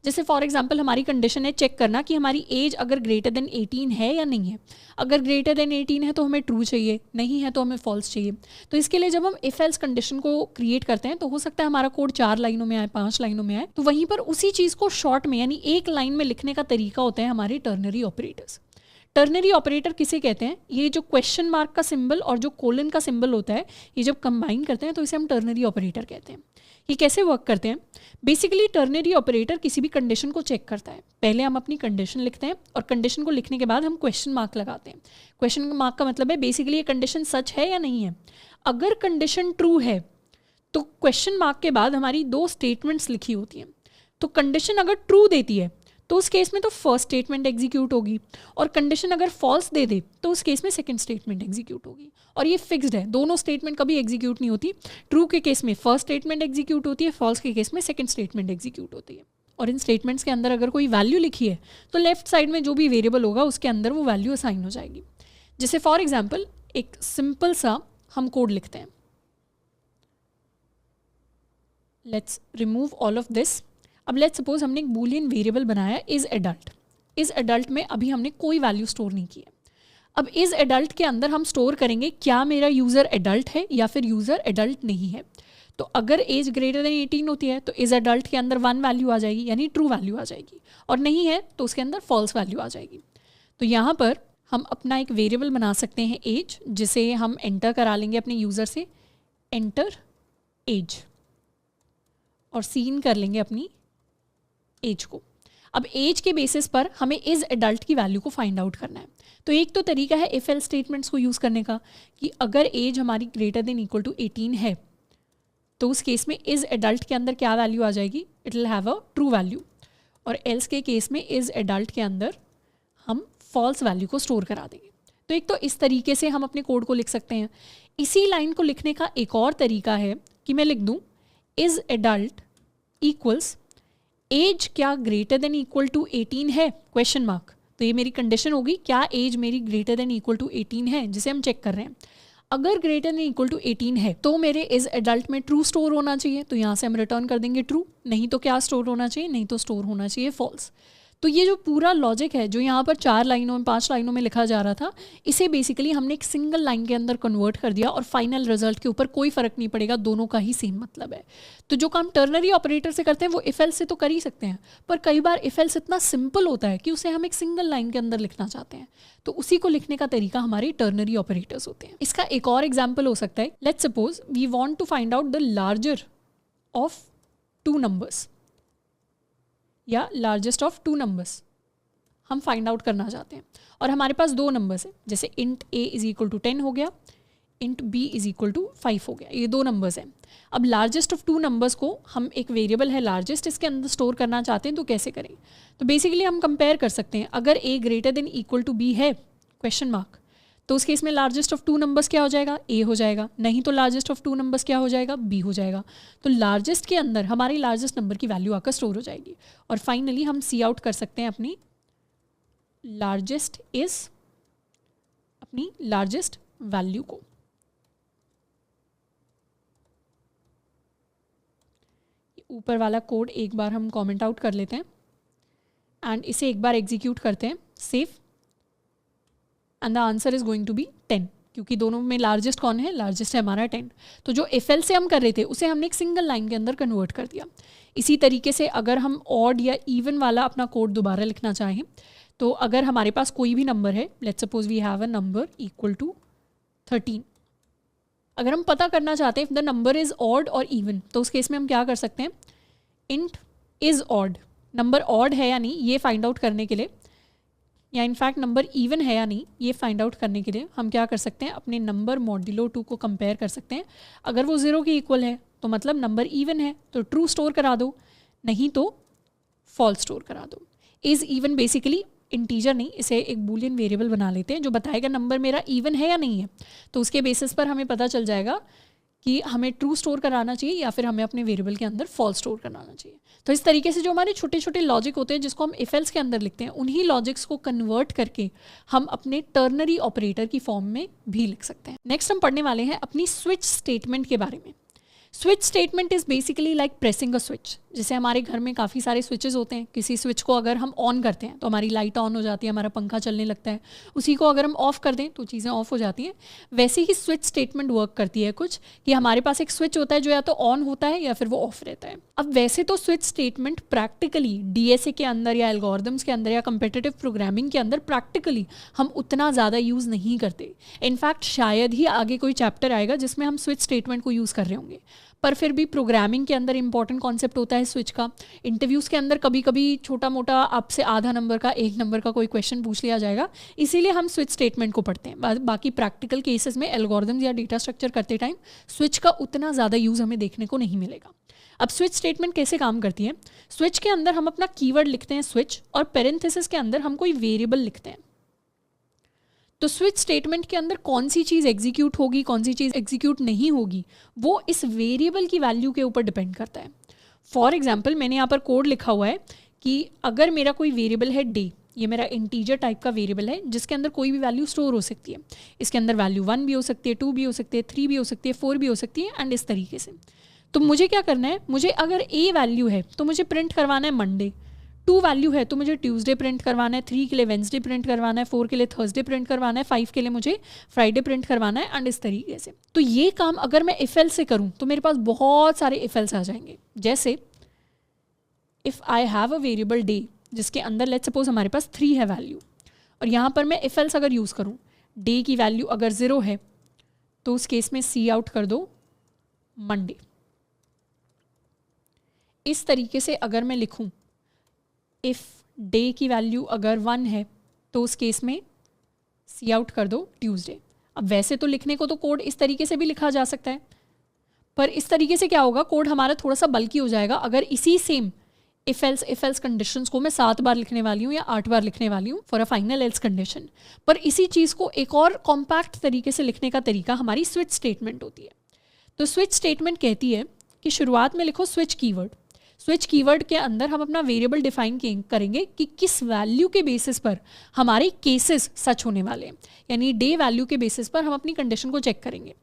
जैसे फॉर एग्जांपल हमारी कंडीशन है चेक करना कि हमारी एज अगर ग्रेटर देन 18 है या नहीं है। अगर ग्रेटर देन 18 है तो हमें ट्रू चाहिए, नहीं है तो हमें फॉल्स चाहिए। तो इसके लिए जब हम इफ एल्स कंडीशन को क्रिएट करते हैं तो हो सकता है हमारा कोड 4 लाइनों में आए, 5 लाइनों में आए। तो वहीं पर उसी चीज़ को शॉर्ट में यानी एक लाइन में लिखने का तरीका होता है हमारे टर्नरी ऑपरेटर्स। टर्नरी ऑपरेटर किसे कहते हैं? ये जो क्वेश्चन मार्क का सिंबल और जो कोलन का सिंबल होता है, ये जब कंबाइन करते हैं तो इसे हम टर्नरी ऑपरेटर कहते हैं। ये कैसे वर्क करते हैं? बेसिकली टर्नरी ऑपरेटर किसी भी कंडीशन को चेक करता है। पहले हम अपनी कंडीशन लिखते हैं और कंडीशन को लिखने के बाद हम क्वेश्चन मार्क लगाते हैं। क्वेश्चन मार्क का मतलब है बेसिकली ये कंडीशन सच है या नहीं है। अगर कंडीशन ट्रू है तो क्वेश्चन मार्क के बाद हमारी 2 स्टेटमेंट्स लिखी होती हैं। तो कंडीशन अगर ट्रू देती है तो उस केस में तो फर्स्ट स्टेटमेंट एग्जीक्यूट होगी, और कंडीशन अगर फॉल्स दे दे तो उस केस में सेकंड स्टेटमेंट एग्जीक्यूट होगी। और ये फिक्स्ड है, दोनों स्टेटमेंट कभी एग्जीक्यूट नहीं होती। ट्रू के केस में फर्स्ट स्टेटमेंट एग्जीक्यूट होती है, फॉल्स के केस में सेकंड स्टेटमेंट एग्जीक्यूट होती है। और इन स्टेटमेंट्स के अंदर अगर कोई वैल्यू लिखी है तो लेफ्ट साइड में जो भी वेरिएबल होगा उसके अंदर वो वैल्यू असाइन हो जाएगी। जैसे फॉर एग्जाम्पल एक सिंपल सा हम कोड लिखते हैं। Let's remove all of this. अब लेट्स सपोज हमने एक बूलियन वेरिएबल बनाया इज़ एडल्ट। इज़ एडल्ट में अभी हमने कोई वैल्यू स्टोर नहीं की है। अब इज़ एडल्ट के अंदर हम स्टोर करेंगे क्या मेरा यूज़र एडल्ट है या फिर यूज़र एडल्ट नहीं है। तो अगर एज ग्रेटर देन 18 होती है तो इज़ एडल्ट के अंदर 1 वैल्यू आ जाएगी यानी ट्रू वैल्यू आ जाएगी, और नहीं है तो उसके अंदर फॉल्स वैल्यू आ जाएगी। तो यहाँ पर हम अपना एक वेरिएबल बना सकते हैं एज, जिसे हम एंटर करा लेंगे अपने यूज़र से, एंटर एज, और सीन कर लेंगे अपनी एज को। अब एज के बेसिस पर हमें इज़ एडल्ट की वैल्यू को फाइंड आउट करना है। तो एक तो तरीका है इफ एल्स स्टेटमेंट्स को यूज़ करने का कि अगर एज हमारी ग्रेटर देन इक्वल टू 18 है तो उस केस में इज़ एडल्ट के अंदर क्या वैल्यू आ जाएगी, it will have a true value, और एल्स के केस में इज़ एडल्ट के अंदर हम फॉल्स वैल्यू को स्टोर करा देंगे। तो एक तो इस तरीके से हम अपने कोड को लिख सकते हैं। इसी लाइन को लिखने का एक और तरीका है कि मैं लिख दूँ इज़ एडल्ट इक्वल्स एज क्या ग्रेटर देन इक्वल टू 18 है, क्वेश्चन मार्क। तो ये मेरी कंडीशन होगी, क्या एज मेरी ग्रेटर देन इक्वल टू 18 है, जिसे हम चेक कर रहे हैं। अगर ग्रेटर देन इक्वल टू 18 है तो मेरे इज एडल्ट में ट्रू स्टोर होना चाहिए, तो यहाँ से हम रिटर्न कर देंगे ट्रू। नहीं तो क्या स्टोर होना चाहिए, नहीं तो स्टोर होना चाहिए फॉल्स। तो ये जो पूरा लॉजिक है जो यहाँ पर 4 लाइनों में 5 लाइनों में लिखा जा रहा था, इसे बेसिकली हमने एक सिंगल लाइन के अंदर कन्वर्ट कर दिया, और फाइनल रिजल्ट के ऊपर कोई फर्क नहीं पड़ेगा, दोनों का ही सेम मतलब है। तो जो काम टर्नरी ऑपरेटर से करते हैं वो इफ एल्स से तो कर ही सकते हैं, पर कई बार इफ एल्स इतना सिंपल होता है कि उसे हम एक सिंगल लाइन के अंदर लिखना चाहते हैं, तो उसी को लिखने का तरीका हमारे टर्नरी ऑपरेटर्स होते हैं। इसका एक और एग्जाम्पल हो सकता है, let's suppose we want to find out the larger of 2 numbers या लार्जेस्ट ऑफ 2 नंबर्स हम फाइंड आउट करना चाहते हैं, और हमारे पास 2 नंबर्स हैं, जैसे int a is equal to 10 हो गया, int b is equal to 5 हो गया। ये 2 नंबर्स हैं। अब लार्जेस्ट ऑफ 2 नंबर्स को हम एक वेरिएबल है लार्जेस्ट, इसके अंदर स्टोर करना चाहते हैं, तो कैसे करें? तो बेसिकली हम कंपेयर कर सकते हैं। अगर a greater than equal to b है, क्वेश्चन मार्क, तो उस केस में लार्जेस्ट ऑफ 2 नंबर्स क्या हो जाएगा, a हो जाएगा। नहीं तो लार्जेस्ट ऑफ 2 नंबर्स क्या हो जाएगा, b हो जाएगा। तो लार्जेस्ट के अंदर हमारी लार्जेस्ट नंबर की वैल्यू आकर स्टोर हो जाएगी, और फाइनली हम सी आउट कर सकते हैं अपनी लार्जेस्ट इज अपनी लार्जेस्ट वैल्यू को। ऊपर वाला कोड एक बार हम कमेंट आउट कर लेते हैं। एंड इसे एक बार एग्जीक्यूट करते हैं, save, and the answer is going to be 10, क्योंकि दोनों में लार्जेस्ट कौन है, लार्जेस्ट है हमारा 10। तो जो इफ एल्स से हम कर रहे थे उसे हमने एक सिंगल लाइन के अंदर कन्वर्ट कर दिया। इसी तरीके से अगर हम ऑड या इवन वाला अपना कोड दोबारा लिखना चाहें, तो अगर हमारे पास कोई भी नंबर है, let's suppose we have a number equal to 13, अगर हम पता करना चाहते हैं if the number is odd और इवन, तो उस केस में हम क्या कर सकते हैं, int is odd, number odd है या नहीं ये फाइंड आउट करने के लिए, या इनफैक्ट नंबर इवन है या नहीं ये फाइंड आउट करने के लिए हम क्या कर सकते हैं, अपने नंबर मॉड्यूलो 2 को कंपेयर कर सकते हैं। अगर वो 0 के इक्वल है तो मतलब नंबर इवन है, तो ट्रू स्टोर करा दो, नहीं तो फॉल्स स्टोर करा दो। इज इवन बेसिकली इंटीजर नहीं, इसे एक बूलियन वेरिएबल बना लेते हैं जो बताएगा नंबर मेरा इवन है या नहीं है। तो उसके बेसिस पर हमें पता चल जाएगा कि हमें ट्रू स्टोर कराना चाहिए या फिर हमें अपने वेरिएबल के अंदर फॉल्स स्टोर कराना चाहिए। तो इस तरीके से जो हमारे छोटे छोटे लॉजिक होते हैं जिसको हम इफ एल्स के अंदर लिखते हैं, उन्हीं लॉजिक्स को कन्वर्ट करके हम अपने टर्नरी ऑपरेटर की फॉर्म में भी लिख सकते हैं। नेक्स्ट हम पढ़ने वाले हैं अपनी स्विच स्टेटमेंट के बारे में। Switch statement is basically like pressing a switch. जैसे हमारे घर में काफ़ी सारे स्विचेस होते हैं, किसी स्विच को अगर हम ऑन करते हैं तो हमारी लाइट ऑन हो जाती है, हमारा पंखा चलने लगता है, उसी को अगर हम ऑफ़ कर दें तो चीज़ें ऑफ हो जाती हैं। वैसे ही स्विच स्टेटमेंट वर्क करती है कुछ, कि हमारे पास एक स्विच होता है जो या तो ऑन होता है या फिर वो ऑफ रहता है। अब वैसे तो स्विच स्टेटमेंट प्रैक्टिकली डीएसए के अंदर या एल्गोरिदम्स के अंदर या कंपेटिटिव प्रोग्रामिंग के अंदर प्रैक्टिकली हम उतना ज़्यादा यूज़ नहीं करते। इनफैक्ट शायद ही आगे कोई चैप्टर आएगा जिसमें हम स्विच स्टेटमेंट को यूज़ कर रहे होंगे, पर फिर भी प्रोग्रामिंग के अंदर इंपॉर्टेंट कॉन्सेप्ट होता है स्विच का। इंटरव्यूज़ के अंदर कभी कभी छोटा मोटा आपसे आधा नंबर का, 1 नंबर का कोई क्वेश्चन पूछ लिया जाएगा, इसीलिए हम स्विच स्टेटमेंट को पढ़ते हैं। बाकी प्रैक्टिकल केसेस में एल्गोरिदम्स या डेटा स्ट्रक्चर करते टाइम स्विच का उतना ज़्यादा यूज़ हमें देखने को नहीं मिलेगा। अब स्विच स्टेटमेंट कैसे काम करती है, स्विच के अंदर हम अपना कीवर्ड लिखते हैं स्विच, और पेरेंथेसिस के अंदर हम कोई वेरिएबल लिखते हैं। तो स्विच स्टेटमेंट के अंदर कौन सी चीज़ एग्जीक्यूट होगी, कौन सी चीज़ एग्जीक्यूट नहीं होगी, वो इस वेरिएबल की वैल्यू के ऊपर डिपेंड करता है। फॉर एग्जाम्पल मैंने यहाँ पर कोड लिखा हुआ है कि अगर मेरा कोई वेरिएबल है डे, ये मेरा इंटीजर टाइप का वेरिएबल है जिसके अंदर कोई भी वैल्यू स्टोर हो सकती है। इसके अंदर वैल्यू 1 भी हो सकती है, 2 भी हो सकती है, 3 भी हो सकती है, 4 भी हो सकती है, एंड इस तरीके से। तो मुझे क्या करना है, मुझे अगर ए वैल्यू है तो मुझे प्रिंट करवाना है मंडे, 2 वैल्यू है तो मुझे ट्यूसडे प्रिंट करवाना है, 3 के लिए वेंसडे प्रिंट करवाना है, 4 के लिए थर्सडे प्रिंट करवाना है, 5 के लिए मुझे फ्राइडे प्रिंट करवाना है, एंड इस तरीके से। तो ये काम अगर मैं इफ एल्स से करूँ तो मेरे पास बहुत सारे इफ एल्स आ जाएंगे। जैसे if I have a variable day जिसके अंदर लेट्स सपोज हमारे पास 3 है वैल्यू, और यहाँ पर मैं इफ एल्स अगर यूज़ करूँ, डे की वैल्यू अगर 0 है तो उस केस में सी आउट कर दो मंडे। इस तरीके से अगर मैं लिखूँ, इफ़ डे की वैल्यू अगर 1 है तो उस केस में सी आउट कर दो ट्यूसडे। अब वैसे तो लिखने को तो कोड इस तरीके से भी लिखा जा सकता है, पर इस तरीके से क्या होगा, कोड हमारा थोड़ा सा बल्कि हो जाएगा अगर इसी सेम इफ एल्स कंडीशंस को मैं 7 बार लिखने वाली हूँ या 8 बार लिखने वाली हूँ for a final else condition. पर इसी चीज़ को एक और कॉम्पैक्ट तरीके से लिखने का तरीका हमारी स्विच स्टेटमेंट होती है। तो स्विच स्टेटमेंट कहती है कि शुरुआत में लिखो स्विच कीवर्ड। स्विच कीवर्ड के अंदर हम अपना वेरिएबल डिफाइन करेंगे कि किस वैल्यू के बेसिस पर हमारे केसेस सच होने वाले हैं, यानी डे वैल्यू के बेसिस पर हम अपनी कंडीशन को चेक करेंगे।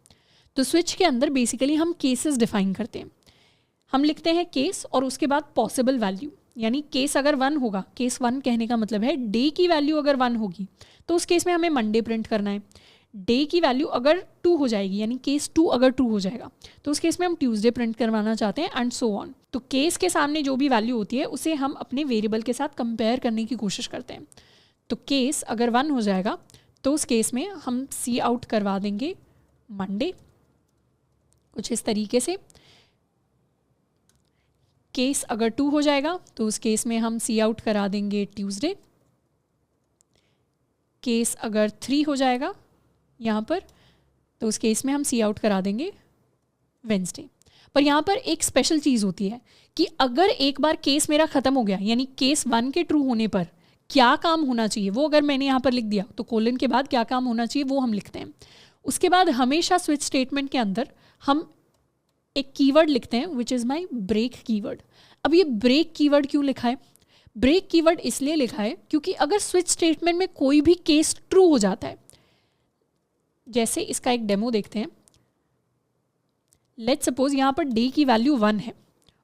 तो स्विच के अंदर बेसिकली हम केसेस डिफाइन करते हैं। हम लिखते हैं केस और उसके बाद पॉसिबल वैल्यू, यानी केस अगर 1 होगा, केस 1 कहने का मतलब है डे की वैल्यू अगर 1 होगी तो उस केस में हमें मंडे प्रिंट करना है। डे की वैल्यू अगर 2 हो जाएगी, यानी केस 2 अगर ट्रू हो जाएगा तो उस केस में हम ट्यूसडे प्रिंट करवाना चाहते हैं, एंड सो ऑन। तो केस के सामने जो भी वैल्यू होती है उसे हम अपने वेरिएबल के साथ कंपेयर करने की कोशिश करते हैं। तो केस अगर 1 हो जाएगा तो उस केस में हम सी आउट करवा देंगे मंडे, कुछ इस तरीके से। केस अगर 2 हो जाएगा तो उस केस में हम सी आउट करा देंगे ट्यूसडे। केस अगर 3 हो जाएगा यहाँ पर तो उस केस में हम सी आउट करा देंगे वेंसडे। पर यहाँ पर एक स्पेशल चीज़ होती है कि अगर एक बार केस मेरा ख़त्म हो गया, यानी केस 1 के ट्रू होने पर क्या काम होना चाहिए वो अगर मैंने यहाँ पर लिख दिया तो कोलन के बाद क्या काम होना चाहिए वो हम लिखते हैं। उसके बाद हमेशा स्विच स्टेटमेंट के अंदर हम एक कीवर्ड लिखते हैं which is my break keyword. अब ये ब्रेक कीवर्ड क्यों लिखा है? ब्रेक कीवर्ड इसलिए लिखा है क्योंकि अगर स्विच स्टेटमेंट में कोई भी केस ट्रू हो जाता है, जैसे इसका एक डेमो देखते हैं। लेट्स सपोज यहाँ पर डे की वैल्यू 1 है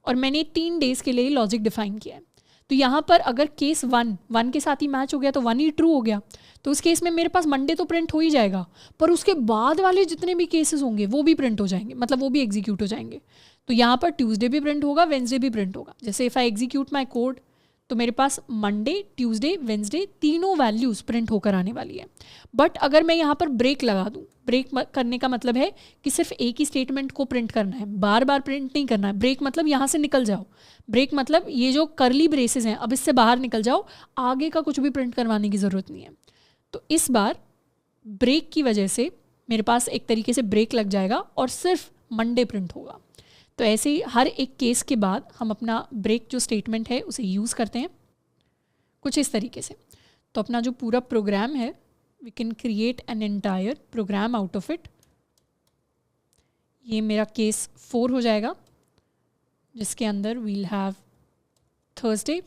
और मैंने 3 डेज़ के लिए लॉजिक डिफाइन किया है। तो यहाँ पर अगर केस 1 के साथ ही मैच हो गया तो 1 ही ट्रू हो गया, तो उस केस में मेरे पास मंडे तो प्रिंट हो ही जाएगा, पर उसके बाद वाले जितने भी केसेस होंगे वो भी प्रिंट हो जाएंगे, मतलब वो भी एग्जीक्यूट हो जाएंगे। तो यहाँ पर ट्यूसडे भी प्रिंट होगा, वेंसडे भी प्रिंट होगा। जैसे if I execute my code तो मेरे पास मंडे, ट्यूसडे, वेंसडे तीनों वैल्यूज़ प्रिंट होकर आने वाली है। बट अगर मैं यहाँ पर ब्रेक लगा दूँ, ब्रेक करने का मतलब है कि सिर्फ एक ही स्टेटमेंट को प्रिंट करना है, बार बार प्रिंट नहीं करना है। ब्रेक मतलब यहाँ से निकल जाओ, ब्रेक मतलब ये जो कर्ली ब्रेसेस हैं अब इससे बाहर निकल जाओ, आगे का कुछ भी प्रिंट करवाने की ज़रूरत नहीं है। तो इस बार ब्रेक की वजह से मेरे पास एक तरीके से ब्रेक लग जाएगा और सिर्फ मंडे प्रिंट होगा। तो ऐसे ही हर एक केस के बाद हम अपना ब्रेक जो स्टेटमेंट है उसे यूज़ करते हैं कुछ इस तरीके से। तो अपना जो पूरा प्रोग्राम है, we can create an entire program out of it. ये मेरा केस 4 हो जाएगा, जिसके अंदर वील हैव थर्सडे।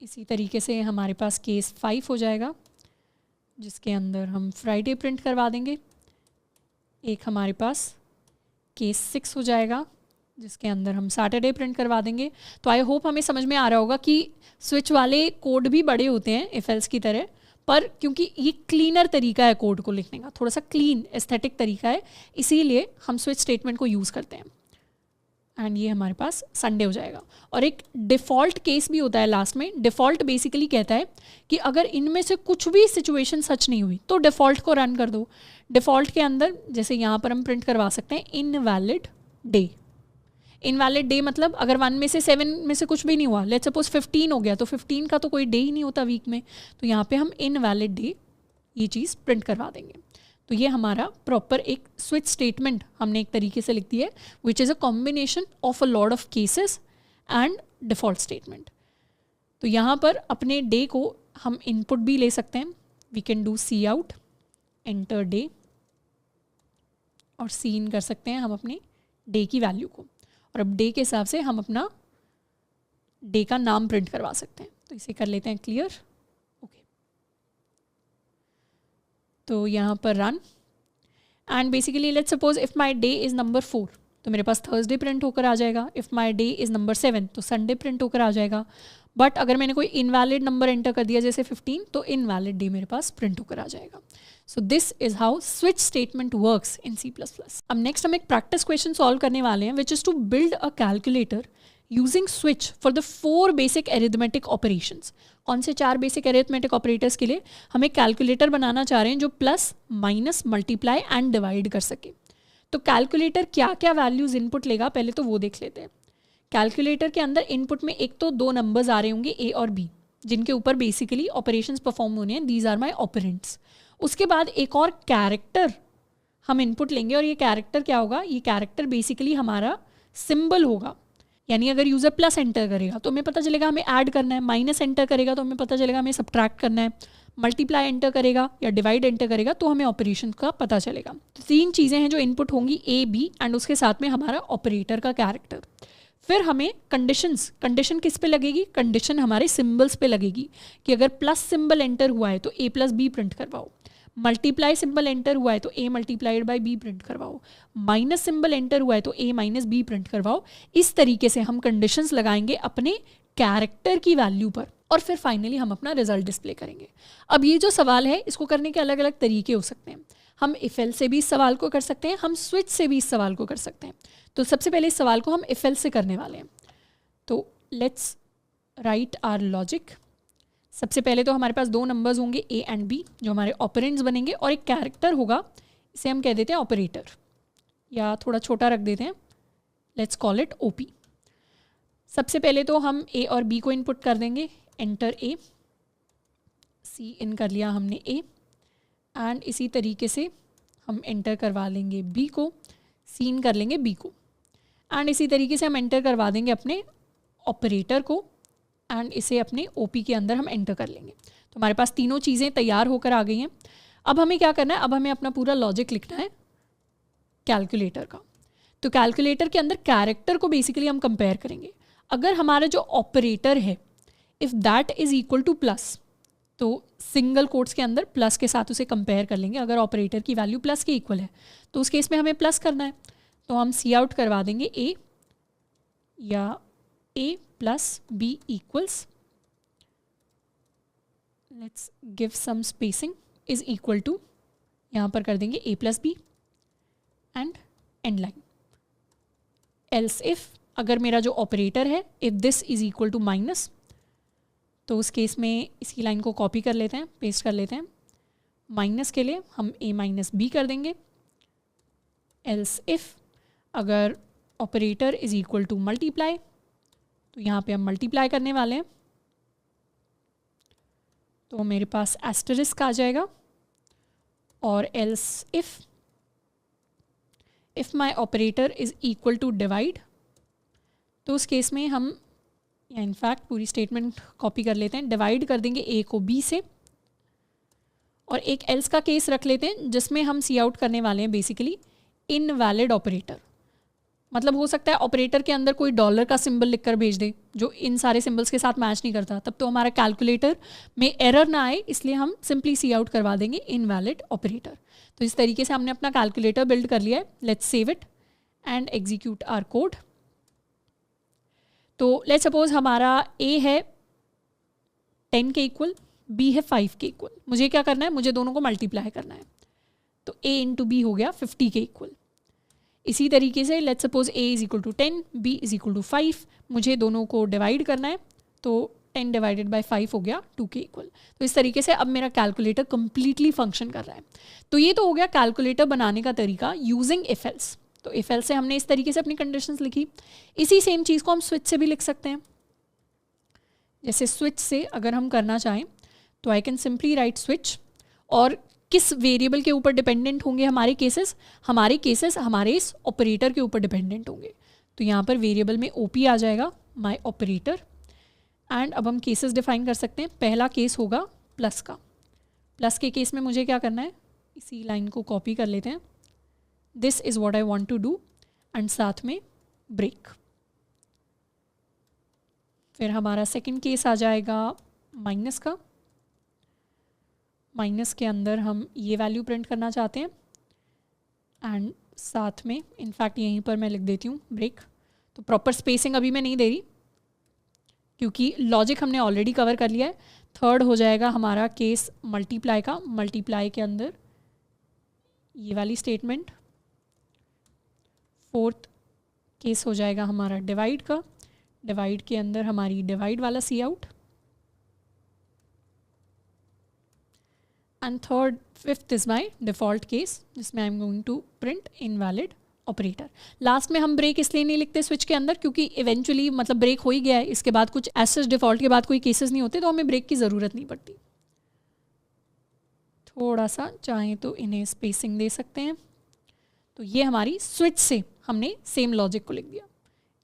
इसी तरीके से हमारे पास केस 5 हो जाएगा, जिसके अंदर हम फ्राइडे प्रिंट करवा देंगे। एक हमारे पास केस 6 हो जाएगा, जिसके अंदर हम सैटरडे प्रिंट करवा देंगे। तो आई होप हमें समझ में आ रहा होगा कि स्विच वाले कोड भी बड़े होते हैं इफ एल्स की तरह, पर क्योंकि ये क्लीनर तरीका है कोड को लिखने का, थोड़ा सा क्लीन एस्थेटिक तरीका है, इसीलिए हम स्विच स्टेटमेंट को यूज़ करते हैं। एंड ये हमारे पास संडे हो जाएगा। और एक डिफ़ॉल्ट केस भी होता है लास्ट में। डिफ़ॉल्ट बेसिकली कहता है कि अगर इनमें से कुछ भी सिचुएशन सच नहीं हुई तो डिफ़ॉल्ट को रन कर दो। डिफ़ॉल्ट के अंदर जैसे यहाँ पर हम प्रिंट करवा सकते हैं इनवैलिड डे। इनवैलिड डे मतलब अगर 1 में से 7 में से कुछ भी नहीं हुआ, लेट्स सपोज 15 हो गया, तो 15 का तो कोई डे ही नहीं होता वीक में, तो यहाँ पे हम इनवैलिड डे ये चीज़ प्रिंट करवा देंगे। तो ये हमारा प्रॉपर एक स्विच स्टेटमेंट हमने एक तरीके से लिख दी है, which is a combination of a lot of cases and default statement. तो यहाँ पर अपने डे को हम इनपुट भी ले सकते हैं। We can do C out enter day और सी इन कर सकते हैं हम अपने डे की वैल्यू को, और अब डे के हिसाब से हम अपना डे का नाम प्रिंट करवा सकते हैं। तो इसे कर लेते हैं क्लियर। ओके, तो यहाँ पर run and basically let's suppose if my day is number 4 तो मेरे पास थर्सडे प्रिंट होकर आ जाएगा। If my day is number 7 तो संडे प्रिंट होकर आ जाएगा। बट अगर मैंने कोई इनवैलिड नंबर एंटर कर दिया जैसे 15 तो इनवैलिड डे मेरे पास प्रिंट होकर आ जाएगा। So this is how switch statement works in C++। अब नेक्स्ट हम एक प्रैक्टिस क्वेश्चन सॉल्व करने वाले हैं, which is to build a calculator using switch for the 4 basic arithmetic operations. कौन से 4 बेसिक एरिथमेटिक ऑपरेटर्स के लिए हम एक कैलकुलेटर बनाना चाह रहे हैं जो plus, minus, multiply and divide कर सके। तो कैलकुलेटर क्या क्या वैल्यूज़ इनपुट लेगा पहले तो वो देख लेते हैं। कैलकुलेटर के अंदर इनपुट में एक तो 2 नंबर्स आ रहे होंगे A और B, जिनके ऊपर बेसिकली ऑपरेशंस परफॉर्म होने हैं। These are my operands. उसके बाद एक और कैरेक्टर हम इनपुट लेंगे, और ये कैरेक्टर क्या होगा, ये कैरेक्टर बेसिकली हमारा सिंबल होगा। यानी अगर यूज़र प्लस एंटर करेगा तो हमें पता चलेगा हमें ऐड करना है, माइनस एंटर करेगा तो हमें पता चलेगा हमें सब्ट्रैक्ट करना है, मल्टीप्लाई एंटर करेगा या डिवाइड एंटर करेगा तो हमें ऑपरेशन का पता चलेगा। तो 3 चीज़ें हैं जो इनपुट होंगी, A, B एंड उसके साथ में हमारा ऑपरेटर का कैरेक्टर। फिर हमें कंडीशन किस पे लगेगी, कंडीशन हमारे सिंबल्स पे लगेगी कि अगर प्लस सिंबल एंटर हुआ है तो A प्लस बी प्रिंट करवाओ, मल्टीप्लाई सिंबल एंटर हुआ है तो A multiplied by B print करवाओ, माइनस सिंबल एंटर हुआ है तो A माइनस बी प्रिंट करवाओ। इस तरीके से हम कंडीशंस लगाएंगे अपने कैरेक्टर की वैल्यू पर, और फिर फाइनली हम अपना रिजल्ट डिस्प्ले करेंगे। अब ये जो सवाल है इसको करने के अलग अलग तरीके हो सकते हैं। हम इफ एल से भी इस सवाल को कर सकते हैं, हम स्विच से भी इस सवाल को कर सकते हैं। तो सबसे पहले इस सवाल को हम इफ एल से करने वाले हैं। तो लेट्स राइट आवर लॉजिक। सबसे पहले तो हमारे पास 2 नंबर्स होंगे A एंड B जो हमारे ऑपरेंड्स बनेंगे, और एक कैरेक्टर होगा, इसे हम कह देते हैं ऑपरेटर, या थोड़ा छोटा रख देते हैं, लेट्स कॉल इट OP। सबसे पहले तो हम A और B को इनपुट कर देंगे, एंटर A, C इन कर लिया हमने A, एंड इसी तरीके से हम एंटर करवा लेंगे B को, C इन कर लेंगे B को, एंड इसी तरीके से हम एंटर करवा देंगे अपने ऑपरेटर को, एंड इसे अपने OP के अंदर हम एंटर कर लेंगे। तो हमारे पास तीनों चीज़ें तैयार होकर आ गई हैं। अब हमें क्या करना है, अब हमें अपना पूरा लॉजिक लिखना है कैलकुलेटर का। तो कैलकुलेटर के अंदर कैरेक्टर को बेसिकली हम कंपेयर करेंगे। अगर हमारा जो ऑपरेटर है if that is equal two plus, तो सिंगल कोट्स के अंदर प्लस के साथ उसे कंपेयर कर लेंगे। अगर ऑपरेटर की वैल्यू प्लस के इक्वल है तो उस केस में हमें प्लस करना है, तो हम सी आउट करवा देंगे A, या a plus b equals, let's give some spacing, is equal to, यहाँ पर कर देंगे a plus B and end line. Else if, अगर मेरा जो ऑपरेटर है, if this is equal to minus, तो उस केस में इसकी लाइन को कॉपी कर लेते हैं, पेस्ट कर लेते हैं। माइनस के लिए हम a माइनस बी कर देंगे। एल्स इफ अगर operator is equal to multiply, तो यहाँ पे हम मल्टीप्लाई करने वाले हैं, तो मेरे पास एस्टरिस्क आ जाएगा। और else if my operator is equal to divide, तो उस केस में हम, या इनफैक्ट पूरी स्टेटमेंट कॉपी कर लेते हैं, डिवाइड कर देंगे a को b से। और एक एल्स का केस रख लेते हैं जिसमें हम सी आउट करने वाले हैं बेसिकली इनवैलिड ऑपरेटर। मतलब हो सकता है ऑपरेटर के अंदर कोई डॉलर का सिंबल लिखकर भेज दे जो इन सारे सिंबल्स के साथ मैच नहीं करता, तब तो हमारा कैलकुलेटर में एरर ना आए, इसलिए हम सिंपली सी आउट करवा देंगे इनवैलिड ऑपरेटर। तो इस तरीके से हमने अपना कैलकुलेटर बिल्ड कर लिया है। Let's save it and execute our code. तो लेट्स सपोज हमारा a है 10 के इक्वल, b है 5 के इक्वल। मुझे क्या करना है, मुझे दोनों को मल्टीप्लाई करना है, तो a इंटू बी हो गया 50 के इक्वल। इसी तरीके से let's suppose a is equal to 10, b is equal to 5, मुझे दोनों को डिवाइड करना है, तो 10 डिवाइडेड बाय 5 हो गया 2 के इक्वल। तो इस तरीके से अब मेरा कैलकुलेटर कंप्लीटली फंक्शन कर रहा है। तो ये तो हो गया कैलकुलेटर बनाने का तरीका यूजिंग इफ एल्स। तो इफ एल्स से हमने इस तरीके से अपनी कंडीशंस लिखी। इसी सेम चीज़ को हम स्विच से भी लिख सकते हैं। जैसे स्विच से अगर हम करना चाहें तो I can simply write switch, और किस वेरिएबल के ऊपर डिपेंडेंट होंगे हमारे केसेस हमारे इस ऑपरेटर के ऊपर डिपेंडेंट होंगे। तो यहाँ पर वेरिएबल में OP आ जाएगा, माई ऑपरेटर। एंड अब हम केसेस डिफाइन कर सकते हैं। पहला केस होगा प्लस का। प्लस के केस में मुझे क्या करना है, इसी लाइन को कॉपी कर लेते हैं, this is what I want to do, and साथ में ब्रेक। फिर हमारा सेकंड केस आ जाएगा माइनस का। माइनस के अंदर हम ये वैल्यू प्रिंट करना चाहते हैं, एंड साथ में इनफैक्ट यहीं पर मैं लिख देती हूँ ब्रेक। तो प्रॉपर स्पेसिंग अभी मैं नहीं दे रही क्योंकि लॉजिक हमने ऑलरेडी कवर कर लिया है। थर्ड हो जाएगा हमारा केस मल्टीप्लाई का। मल्टीप्लाई के अंदर ये वाली स्टेटमेंट। फोर्थ केस हो जाएगा हमारा डिवाइड का। डिवाइड के अंदर हमारी डिवाइड वाला C out. And third fifth is my default case जिसमें I am going to print invalid operator. Last में हम ब्रेक इसलिए नहीं लिखते स्विच के अंदर क्योंकि इवेंचुअली मतलब ब्रेक हो ही गया है, इसके बाद कुछ एसएस डिफ़ॉल्ट के बाद कोई केसेस नहीं होते, तो हमें ब्रेक की ज़रूरत नहीं पड़ती। थोड़ा सा चाहें तो इन्हें स्पेसिंग दे सकते हैं। तो ये हमारी स्विच से हमने सेम लॉजिक को लिख दिया।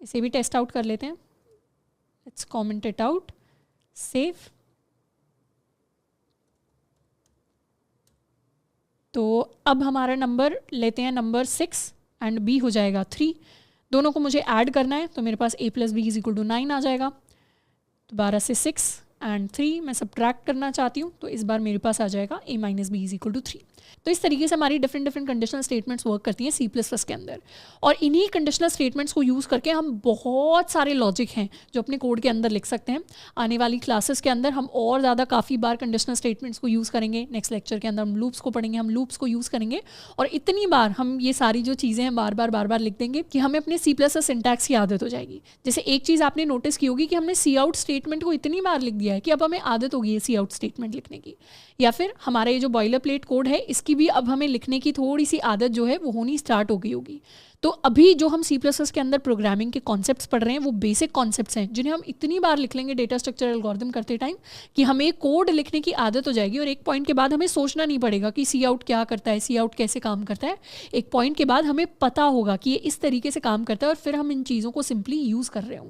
इसे भी टेस्ट आउट कर लेते हैं। Let's comment it out, save. तो अब हमारा नंबर लेते हैं नंबर 6 एंड b हो जाएगा 3। दोनों को मुझे ऐड करना है तो मेरे पास a plus B is equal to 9 आ जाएगा। दोबारा से 6 एंड 3 मैं सब्ट्रैक्ट करना चाहती हूँ तो इस बार मेरे पास आ जाएगा a minus B is equal to 3। तो इस तरीके से हमारी डिफरेंट कंडीशनल स्टेटमेंट्स वर्क करती हैं C++ के अंदर। और इन्हीं कंडीशनल स्टेटमेंट्स को यूज़ करके हम बहुत सारे लॉजिक हैं जो अपने कोड के अंदर लिख सकते हैं। आने वाली क्लासेस के अंदर हम और ज़्यादा काफ़ी बार कंडीशनल स्टेटमेंट्स को यूज़ करेंगे। नेक्स्ट लेक्चर के अंदर हम लूप्स को पढ़ेंगे, हम लूप्स को यूज़ करेंगे और इतनी बार हम ये सारी जो चीज़ें हैं बार बार लिख देंगे कि हमें अपने C++ सिंटैक्स की आदत हो जाएगी। जैसे एक चीज़ आपने नोटिस की होगी कि हमने सी आउट स्टेटमेंट को इतनी बार लिख दिया है कि अब हमें आदत होगी है सी आउट स्टेटमेंट लिखने की। या फिर हमारा ये जो बॉयलर प्लेट कोड है इसकी भी अब हमें लिखने की थोड़ी सी आदत जो है वो होनी स्टार्ट हो गई होगी। तो अभी जो हम C++ के अंदर प्रोग्रामिंग के कॉन्सेप्ट्स पढ़ रहे हैं वो बेसिक कॉन्सेप्ट्स हैं जिन्हें हम इतनी बार लिख लेंगे डेटा स्ट्रक्चर एल्गोरिथम करते टाइम कि हमें कोड लिखने की आदत हो जाएगी और एक पॉइंट के बाद हमें सोचना नहीं पड़ेगा कि सी आउट क्या करता है, सी आउट कैसे काम करता है। एक पॉइंट के बाद हमें पता होगा कि ये इस तरीके से काम करता है और फिर हम इन चीज़ों को सिंपली यूज़ कर रहे होंगे।